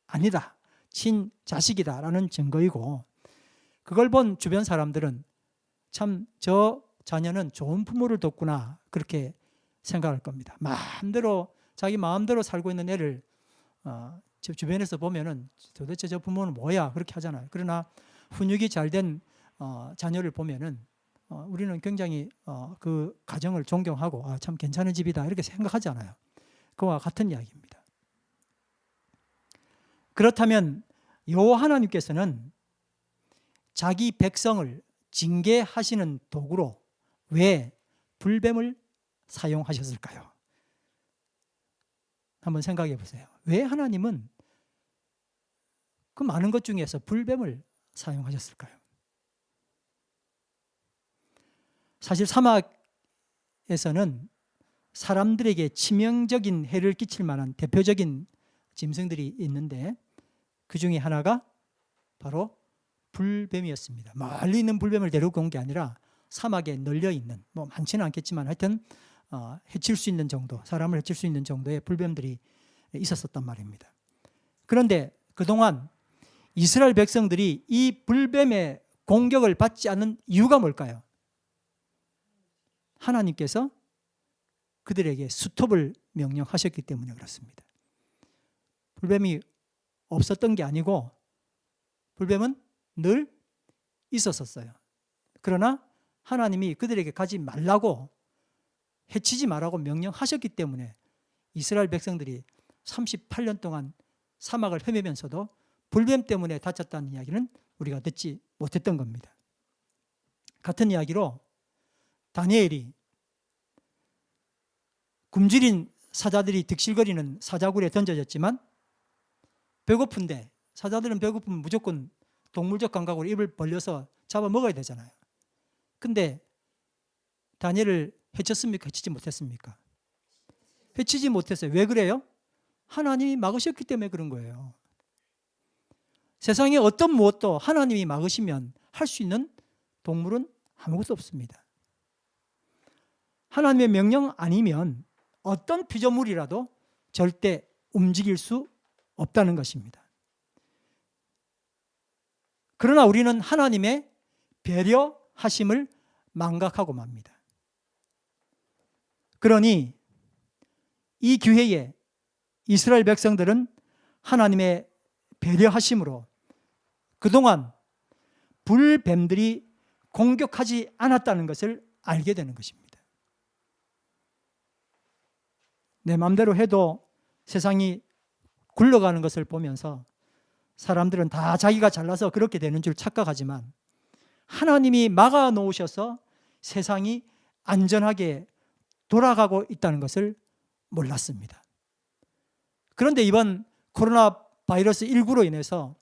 아니다, 친자식이다라는 증거이고, 그걸 본 주변 사람들은 참 저 자녀는 좋은 부모를 뒀구나 그렇게 생각할 겁니다. 자기 마음대로 살고 있는 애를 주변에서 보면은 도대체 저 부모는 뭐야 그렇게 하잖아요. 그러나 훈육이 잘된 자녀를 보면은 우리는 굉장히 그 가정을 존경하고 참 괜찮은 집이다 이렇게 생각하잖아요. 그와 같은 이야기입니다. 그렇다면 여호와 하나님께서는 자기 백성을 징계하시는 도구로 왜 불뱀을 사용하셨을까요? 한번 생각해 보세요. 왜 하나님은 그 많은 것 중에서 불뱀을 사용하셨을까요? 사실 사막에서는 사람들에게 치명적인 해를 끼칠 만한 대표적인 짐승들이 있는데 그 중에 하나가 바로 불뱀이었습니다. 멀리 있는 불뱀을 데리고 온 게 아니라 사막에 널려 있는, 많지는 않겠지만 하여튼 해칠 수 있는 정도, 사람을 해칠 수 있는 정도의 불뱀들이 있었단 말입니다. 그런데 그동안 이스라엘 백성들이 이 불뱀의 공격을 받지 않는 이유가 뭘까요? 하나님께서 그들에게 스톱을 명령하셨기 때문에 그렇습니다. 불뱀이 없었던 게 아니고 불뱀은 늘 있었어요. 그러나 하나님이 그들에게 가지 말라고, 해치지 말라고 명령하셨기 때문에 이스라엘 백성들이 38년 동안 사막을 헤매면서도 불뱀 때문에 다쳤다는 이야기는 우리가 듣지 못했던 겁니다. 같은 이야기로 다니엘이 굶주린 사자들이 득실거리는 사자굴에 던져졌지만 배고픈데, 사자들은 배고프면 무조건 동물적 감각으로 입을 벌려서 잡아 먹어야 되잖아요. 근데 다니엘을 해쳤습니까? 해치지 못했습니까? 해치지 못했어요. 왜 그래요? 하나님이 막으셨기 때문에 그런 거예요. 세상에 어떤 무엇도 하나님이 막으시면 할 수 있는 동물은 아무것도 없습니다. 하나님의 명령 아니면 어떤 피조물이라도 절대 움직일 수 없다는 것입니다. 그러나 우리는 하나님의 배려하심을 망각하고 맙니다. 그러니 이 기회에 이스라엘 백성들은 하나님의 배려하심으로 그동안 불뱀들이 공격하지 않았다는 것을 알게 되는 것입니다. 내 마음대로 해도 세상이 굴러가는 것을 보면서 사람들은 다 자기가 잘나서 그렇게 되는 줄 착각하지만 하나님이 막아 놓으셔서 세상이 안전하게 돌아가고 있다는 것을 몰랐습니다. 그런데 이번 코로나 바이러스 19로 인해서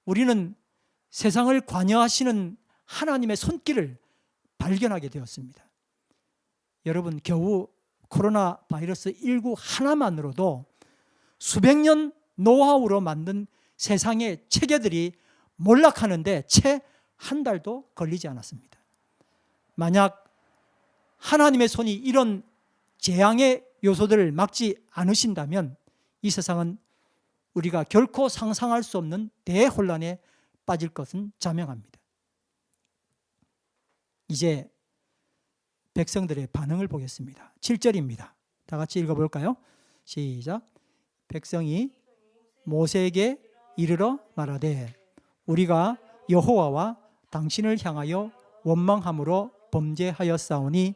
우리는 세상을 관여하시는 하나님의 손길을 발견하게 되었습니다. 여러분, 겨우 코로나 바이러스 19 하나만으로도 수백 년 노하우로 만든 세상의 체계들이 몰락하는데 채 한 달도 걸리지 않았습니다. 만약 하나님의 손이 이런 재앙의 요소들을 막지 않으신다면 이 세상은 우리가 결코 상상할 수 없는 대혼란에 빠질 것은 자명합니다. 이제 백성들의 반응을 보겠습니다. 7절입니다. 다 같이 읽어볼까요? 시작. 백성이 모세에게 이르러 말하되 우리가 여호와와 당신을 향하여 원망함으로 범죄하였사오니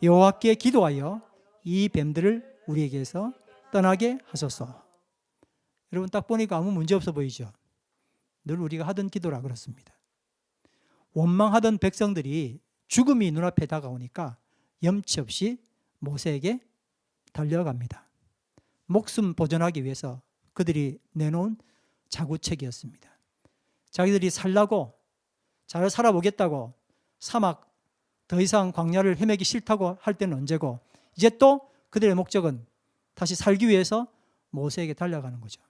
여호와께 기도하여 이 뱀들을 우리에게서 떠나게 하소서. 여러분 딱 보니까 아무 문제 없어 보이죠? 늘 우리가 하던 기도라 그렇습니다. 원망하던 백성들이 죽음이 눈앞에 다가오니까 염치 없이 모세에게 달려갑니다. 목숨 보존하기 위해서 그들이 내놓은 자구책이었습니다. 자기들이 살라고 잘 살아보겠다고 사막 더 이상 광야를 헤매기 싫다고 할 때는 언제고 이제 또 그들의 목적은 다시 살기 위해서 모세에게 달려가는 거죠.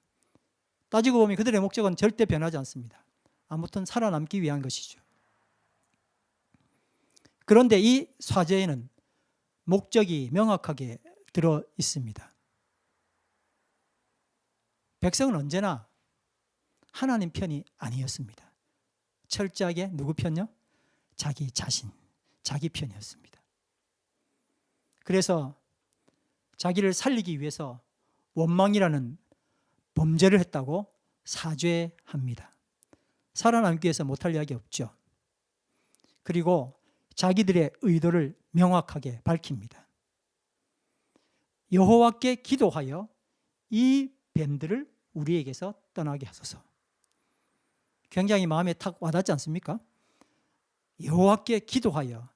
따지고 보면 그들의 목적은 절대 변하지 않습니다. 아무튼 살아남기 위한 것이죠. 그런데 이 사제에는 목적이 명확하게 들어 있습니다. 백성은 언제나 하나님 편이 아니었습니다. 철저하게 누구 편요? 자기 자신, 자기 편이었습니다. 그래서 자기를 살리기 위해서 원망이라는 범죄를 했다고 사죄합니다. 살아남기 위해서 못할 이야기 없죠. 그리고 자기들의 의도를 명확하게 밝힙니다. 여호와께 기도하여 이 뱀들을 우리에게서 떠나게 하소서. 굉장히 마음에 탁 와닿지 않습니까? 여호와께 기도하여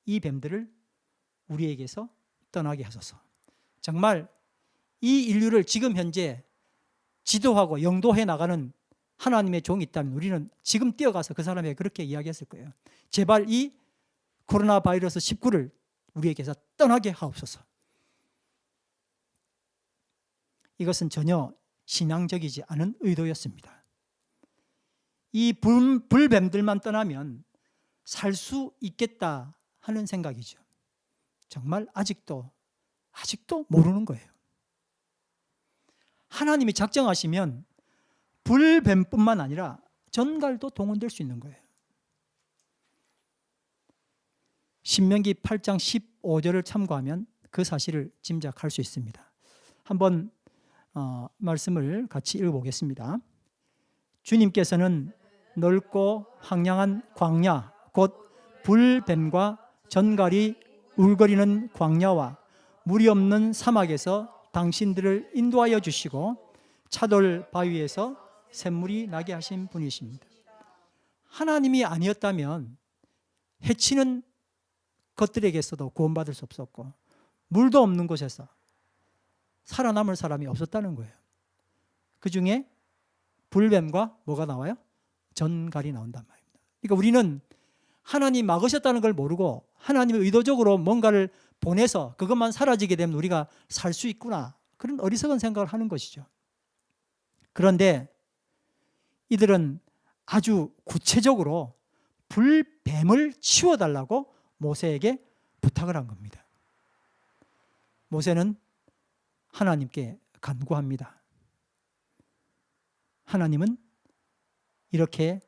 이 뱀들을 우리에게서 떠나게 하소서. 정말 이 인류를 지금 현재 지도하고 영도해 나가는 하나님의 종이 있다면 우리는 지금 뛰어가서 그 사람에게 그렇게 이야기했을 거예요. 제발 이 코로나 바이러스 19를 우리에게서 떠나게 하옵소서. 이것은 전혀 신앙적이지 않은 의도였습니다. 이 불뱀들만 떠나면 살 수 있겠다 하는 생각이죠. 정말 아직도 모르는 거예요. 하나님이 작정하시면 불뱀뿐만 아니라 전갈도 동원될 수 있는 거예요. 신명기 8장 15절을 참고하면 그 사실을 짐작할 수 있습니다. 한번 말씀을 같이 읽어보겠습니다. 주님께서는 넓고 황량한 광야 곧 불뱀과 전갈이 울거리는 광야와 물이 없는 사막에서 당신들을 인도하여 주시고 차돌 바위에서 샘물이 나게 하신 분이십니다. 하나님이 아니었다면 해치는 것들에게서도 구원받을 수 없었고 물도 없는 곳에서 살아남을 사람이 없었다는 거예요. 그 중에 불뱀과 뭐가 나와요? 전갈이 나온단 말입니다. 그러니까 우리는 하나님 막으셨다는 걸 모르고 하나님이 의도적으로 뭔가를 보내서 그것만 사라지게 되면 우리가 살 수 있구나, 그런 어리석은 생각을 하는 것이죠. 그런데 이들은 아주 구체적으로 불뱀을 치워달라고 모세에게 부탁을 한 겁니다. 모세는 하나님께 간구합니다. 하나님은 이렇게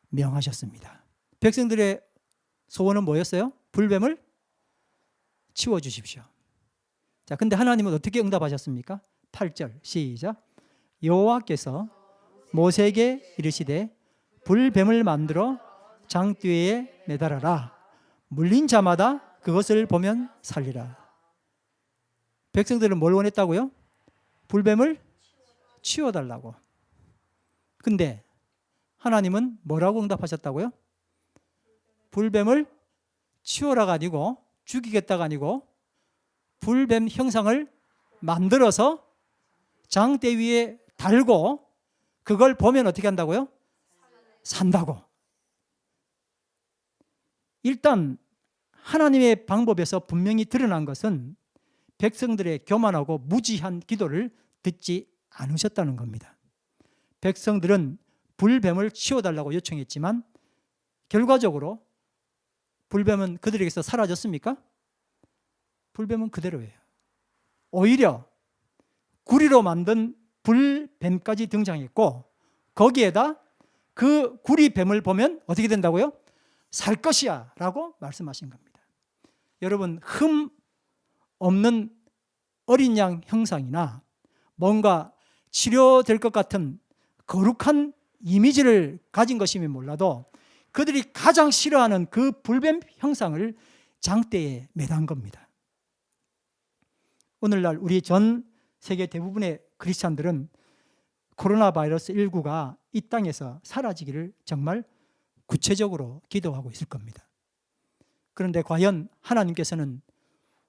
명하셨습니다. 백성들의 소원은 뭐였어요? 불뱀을 치워주십시오. 자, 근데 하나님은 어떻게 응답하셨습니까? 8절 시작. 여호와께서 모세에게 이르시되 불뱀을 만들어 장뒤에 매달아라. 물린 자마다 그것을 보면 살리라. 백성들은 뭘 원했다고요? 불뱀을 치워달라고. 근데 하나님은 뭐라고 응답하셨다고요? 불뱀을 치워라가 아니고 죽이겠다가 아니고 불뱀 형상을 만들어서 장대 위에 달고 그걸 보면 어떻게 한다고요? 산다고. 일단 하나님의 방법에서 분명히 드러난 것은 백성들의 교만하고 무지한 기도를 듣지 않으셨다는 겁니다. 백성들은 불뱀을 치워달라고 요청했지만 결과적으로 불뱀은 그들에게서 사라졌습니까? 불뱀은 그대로예요. 오히려 구리로 만든 불뱀까지 등장했고 거기에다 그 구리뱀을 보면 어떻게 된다고요? 살 것이야 라고 말씀하신 겁니다. 여러분, 흠 없는 어린 양 형상이나 뭔가 치료될 것 같은 거룩한 이미지를 가진 것이면 몰라도 그들이 가장 싫어하는 그 불뱀 형상을 장대에 매단 겁니다. 오늘날 우리 전 세계 대부분의 크리스찬들은 코로나 바이러스 19가 이 땅에서 사라지기를 정말 구체적으로 기도하고 있을 겁니다. 그런데 과연 하나님께서는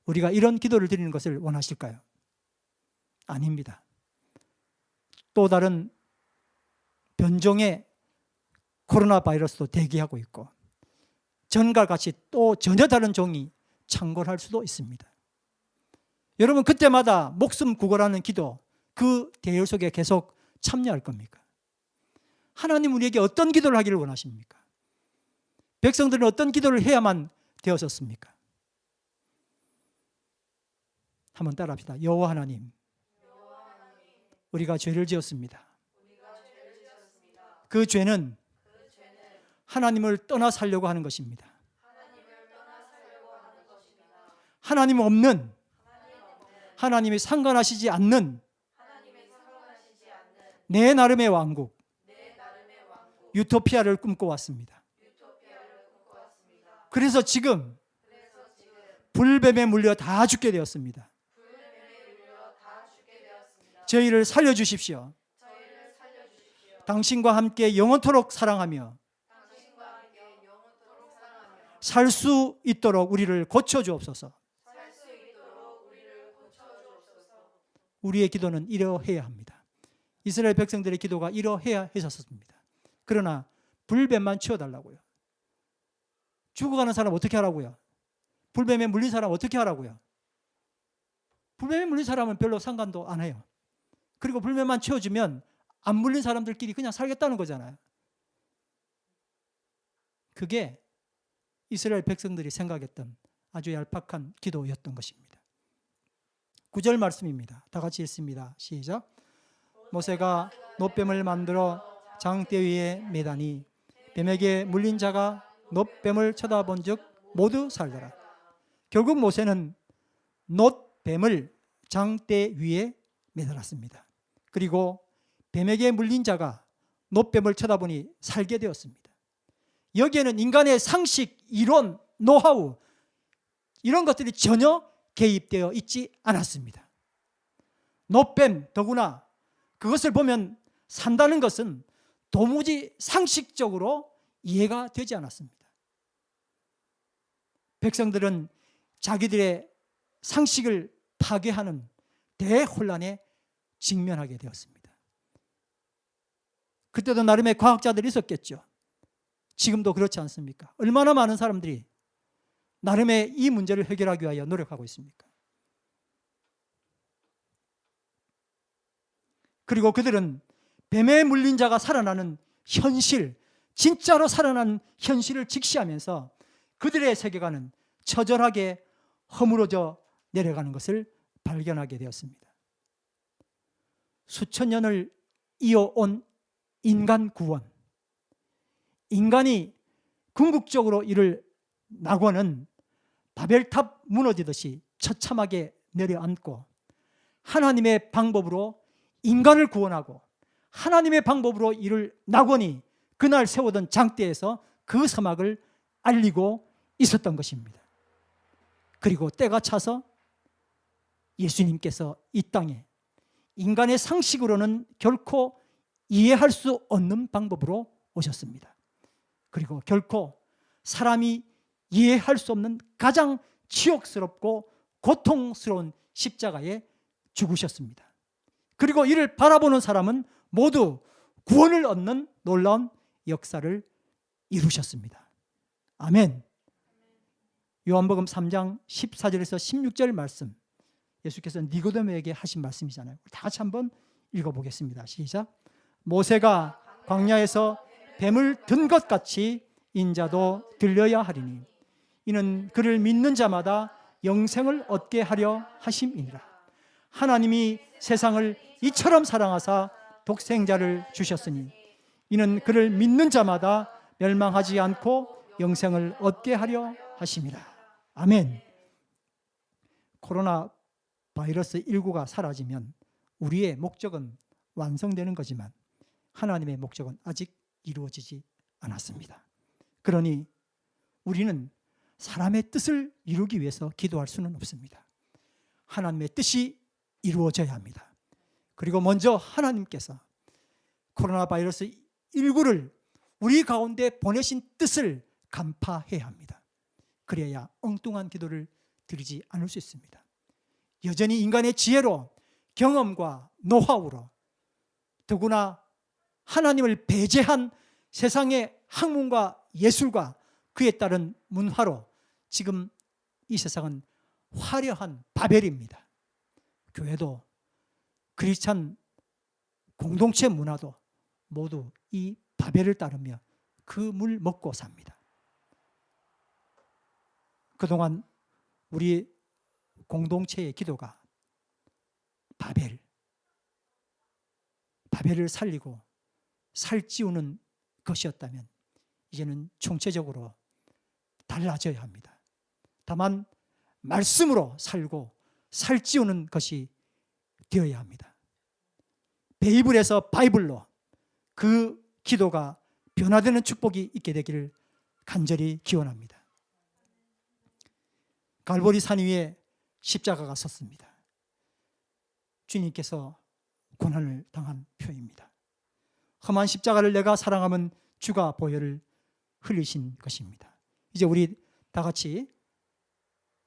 우리가 이런 기도를 드리는 것을 원하실까요? 아닙니다. 또 다른 변종의 코로나 바이러스도 대기하고 있고 전과 같이 또 전혀 다른 종이 창궐할 수도 있습니다. 여러분 그때마다 목숨 구걸하는 기도 그 대열 속에 계속 참여할 겁니까? 하나님 우리에게 어떤 기도를 하기를 원하십니까? 백성들은 어떤 기도를 해야만 되었었습니까? 한번 따라합시다. 여호와 하나님, 우리가 죄를 지었습니다. 그 죄는 하나님을 떠나 살려고 하는 것입니다. 하나님 없는, 하나님이 상관하시지 않는 내 나름의 왕국, 유토피아를 꿈꿔왔습니다. 그래서 지금 불뱀에 물려 다 죽게 되었습니다. 저희를 살려주십시오. 당신과 함께 영원토록 사랑하며 살 수 있도록 우리를 고쳐주옵소서. 우리의 기도는 이러해야 합니다. 이스라엘 백성들의 기도가 이러해야 했었습니다. 그러나 불뱀만 치워달라고요. 죽어가는 사람 어떻게 하라고요? 불뱀에 물린 사람 어떻게 하라고요? 불뱀에 물린 사람은 별로 상관도 안 해요. 그리고 불뱀만 치워주면 안 물린 사람들끼리 그냥 살겠다는 거잖아요. 그게 이스라엘 백성들이 생각했던 아주 얄팍한 기도였던 것입니다. 9절 말씀입니다. 다 같이 읽습니다. 시작. 모세가 놋뱀을 만들어 장대 위에 매다니 뱀에게 물린 자가 놋뱀을 쳐다본 즉 모두 살더라. 결국 모세는 놋뱀을 장대 위에 매달았습니다. 그리고 뱀에게 물린 자가 놋뱀을 쳐다보니 살게 되었습니다. 여기에는 인간의 상식, 이론, 노하우 이런 것들이 전혀 개입되어 있지 않았습니다. 놋뱀, 더구나 그것을 보면 산다는 것은 도무지 상식적으로 이해가 되지 않았습니다. 백성들은 자기들의 상식을 파괴하는 대혼란에 직면하게 되었습니다. 그때도 나름의 과학자들이 있었겠죠. 지금도 그렇지 않습니까? 얼마나 많은 사람들이 나름의 이 문제를 해결하기 위하여 노력하고 있습니까? 그리고 그들은 뱀에 물린 자가 살아나는 현실, 진짜로 살아나는 현실을 직시하면서 그들의 세계관은 처절하게 허물어져 내려가는 것을 발견하게 되었습니다. 수천 년을 이어온 인간 구원, 인간이 궁극적으로 이룰 낙원은 바벨탑 무너지듯이 처참하게 내려앉고 하나님의 방법으로 인간을 구원하고 하나님의 방법으로 이룰 낙원이 그날 세우던 장대에서 그 서막을 알리고 있었던 것입니다. 그리고 때가 차서 예수님께서 이 땅에 인간의 상식으로는 결코 이해할 수 없는 방법으로 오셨습니다. 그리고 결코 사람이 이해할 수 없는 가장 치욕스럽고 고통스러운 십자가에 죽으셨습니다. 그리고 이를 바라보는 사람은 모두 구원을 얻는 놀라운 역사를 이루셨습니다. 아멘. 요한복음 3장 14절에서 16절 말씀, 예수께서 니고데모에게 하신 말씀이잖아요. 다 같이 한번 읽어보겠습니다. 시작. 모세가 광야에서 뱀을 든 것 같이 인자도 들려야 하리니 이는 그를 믿는 자마다 영생을 얻게 하려 하심이니라. 하나님이 세상을 이처럼 사랑하사 독생자를 주셨으니 이는 그를 믿는 자마다 멸망하지 않고 영생을 얻게 하려 하심이라. 아멘. 코로나 바이러스 19가 사라지면 우리의 목적은 완성되는 거지만 하나님의 목적은 아직 이루어지지 않았습니다. 그러니 우리는 사람의 뜻을 이루기 위해서 기도할 수는 없습니다. 하나님의 뜻이 이루어져야 합니다. 그리고 먼저 하나님께서 코로나 바이러스 19를 우리 가운데 보내신 뜻을 간파해야 합니다. 그래야 엉뚱한 기도를 드리지 않을 수 있습니다. 여전히 인간의 지혜로 경험과 노하우로 더구나 하나님을 배제한 세상의 학문과 예술과 그에 따른 문화로 지금 이 세상은 화려한 바벨입니다. 교회도 크리스찬 공동체 문화도 모두 이 바벨을 따르며 그 물 먹고 삽니다. 그동안 우리 공동체의 기도가 바벨을 살리고 살찌우는 것이었다면 이제는 총체적으로 달라져야 합니다. 다만 말씀으로 살고 살찌우는 것이 되어야 합니다. 베이블에서 바이블로 그 기도가 변화되는 축복이 있게 되기를 간절히 기원합니다. 갈보리 산 위에 십자가가 섰습니다. 주님께서 고난을 당한 표입니다. 험한 십자가를 내가 사랑하면 주가 보혈을 흘리신 것입니다. 이제 우리 다 같이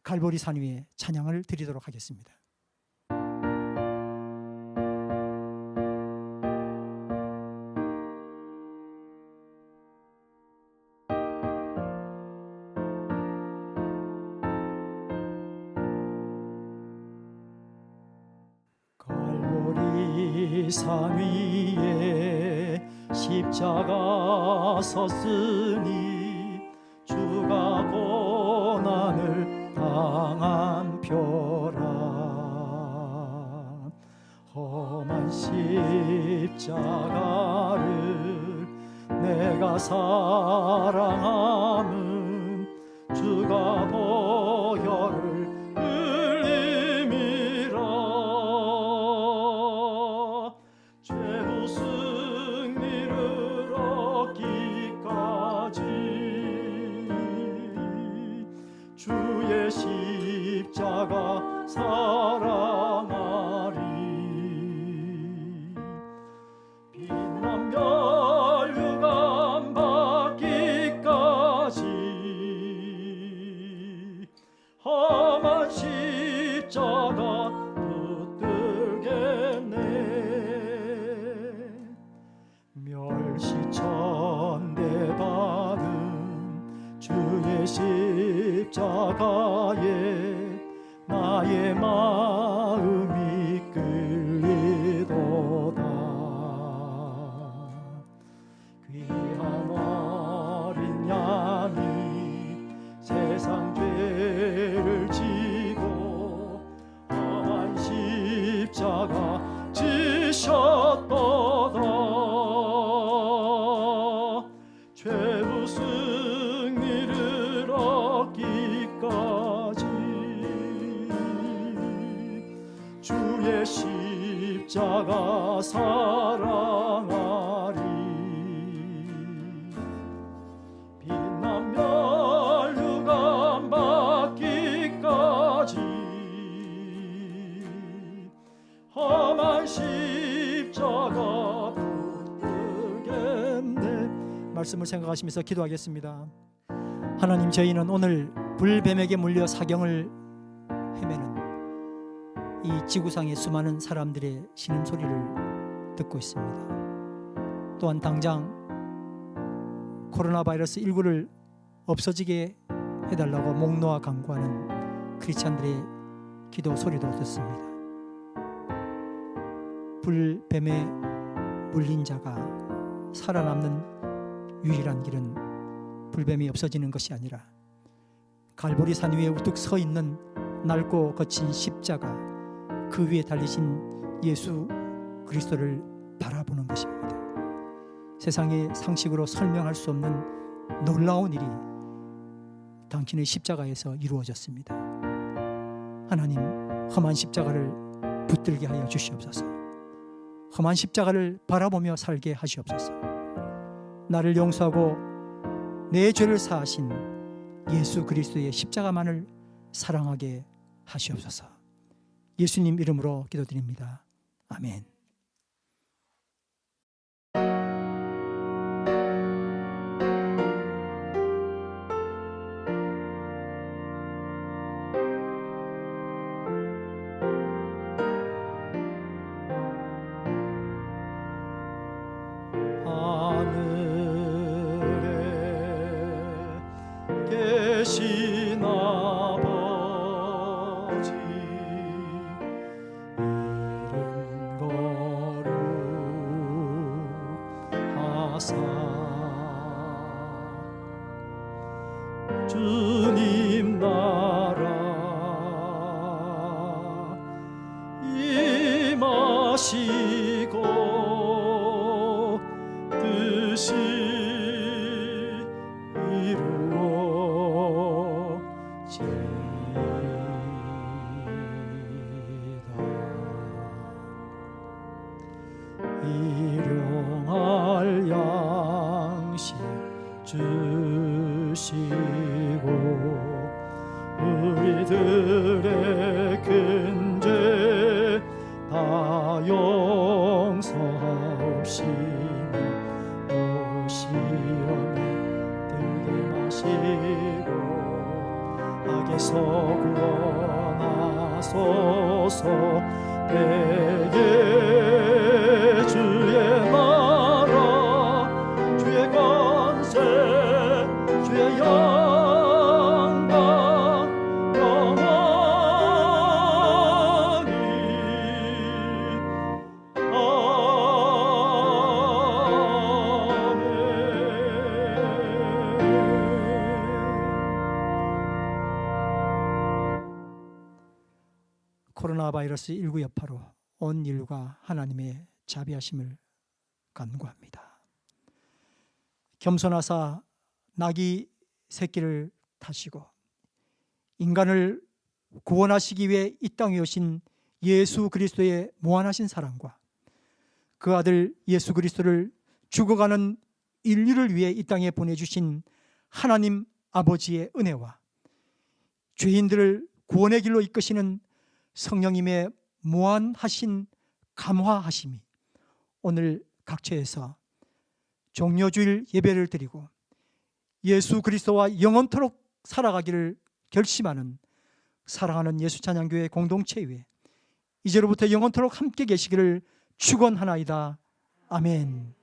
갈보리 산 위에 찬양을 드리도록 하겠습니다. 갈보리 산 위에 십자가 섰으니 주가 고난을 당한 표라. 험한 십자가를 내가 사랑함은 주가 보혈을 흘림이라. 죄로 승리를 얻기까지 주의 십자가 사랑하리. 빛난 멸류관 받기까지 험한 십자가 붙들겠네. 멸시천대 받은 주의 십자가에 나의 마음이 끌리도다. 귀한 어린 양이 세상 죄를 지고 험한 십자가 지셨도다. 죄로 승리를 얻기까지 주의 십자가 사랑하리. 빛난 멸류관 받기까지 험한 십자가 붙들겠네. 말씀을 생각하시면서 기도하겠습니다. 하나님, 저희는 오늘 불뱀에게 물려 사경을 헤매는 이 지구상의 수많은 사람들의 신음소리를 듣고 있습니다. 또한 당장 코로나 바이러스 19를 없어지게 해달라고 목 놓아 간구하는 크리스찬들의 기도 소리도 듣습니다. 불뱀에 물린 자가 살아남는 유일한 길은 불뱀이 없어지는 것이 아니라 갈보리 산 위에 우뚝 서 있는 낡고 거친 십자가, 그 위에 달리신 예수 그리스도를 바라보는 것입니다. 세상의 상식으로 설명할 수 없는 놀라운 일이 당신의 십자가에서 이루어졌습니다. 하나님, 험한 십자가를 붙들게 하여 주시옵소서. 험한 십자가를 바라보며 살게 하시옵소서. 나를 용서하고 내 죄를 사하신 예수 그리스도의 십자가만을 사랑하게 하시옵소서. 예수님 이름으로 기도드립니다. 아멘. 하늘에 계신 아버지, 이름 거룩하사 주님 나라 임하시고 뜻이 일용할 양식 주시고 우리들의 근죄 다 용서하옵시며 또 시험에 들게 마시고 악에서 구원하소서. 내게 주의 나라 주의 권세 주의 영광 영원히 코로나 바이러스 19 여파로 온 인류가 하나님의 자비하심을 간구합니다. 겸손하사 나귀 새끼를 타시고 인간을 구원하시기 위해 이 땅에 오신 예수 그리스도의 무한하신 사랑과 그 아들 예수 그리스도를 죽어가는 인류를 위해 이 땅에 보내주신 하나님 아버지의 은혜와 죄인들을 구원의 길로 이끄시는 성령님의 무한하신 감화하심이 오늘 각처에서 종료주일 예배를 드리고 예수 그리스도와 영원토록 살아가기를 결심하는 사랑하는 예수찬양교회 공동체 위에 이제로부터 영원토록 함께 계시기를 축원하나이다. 아멘.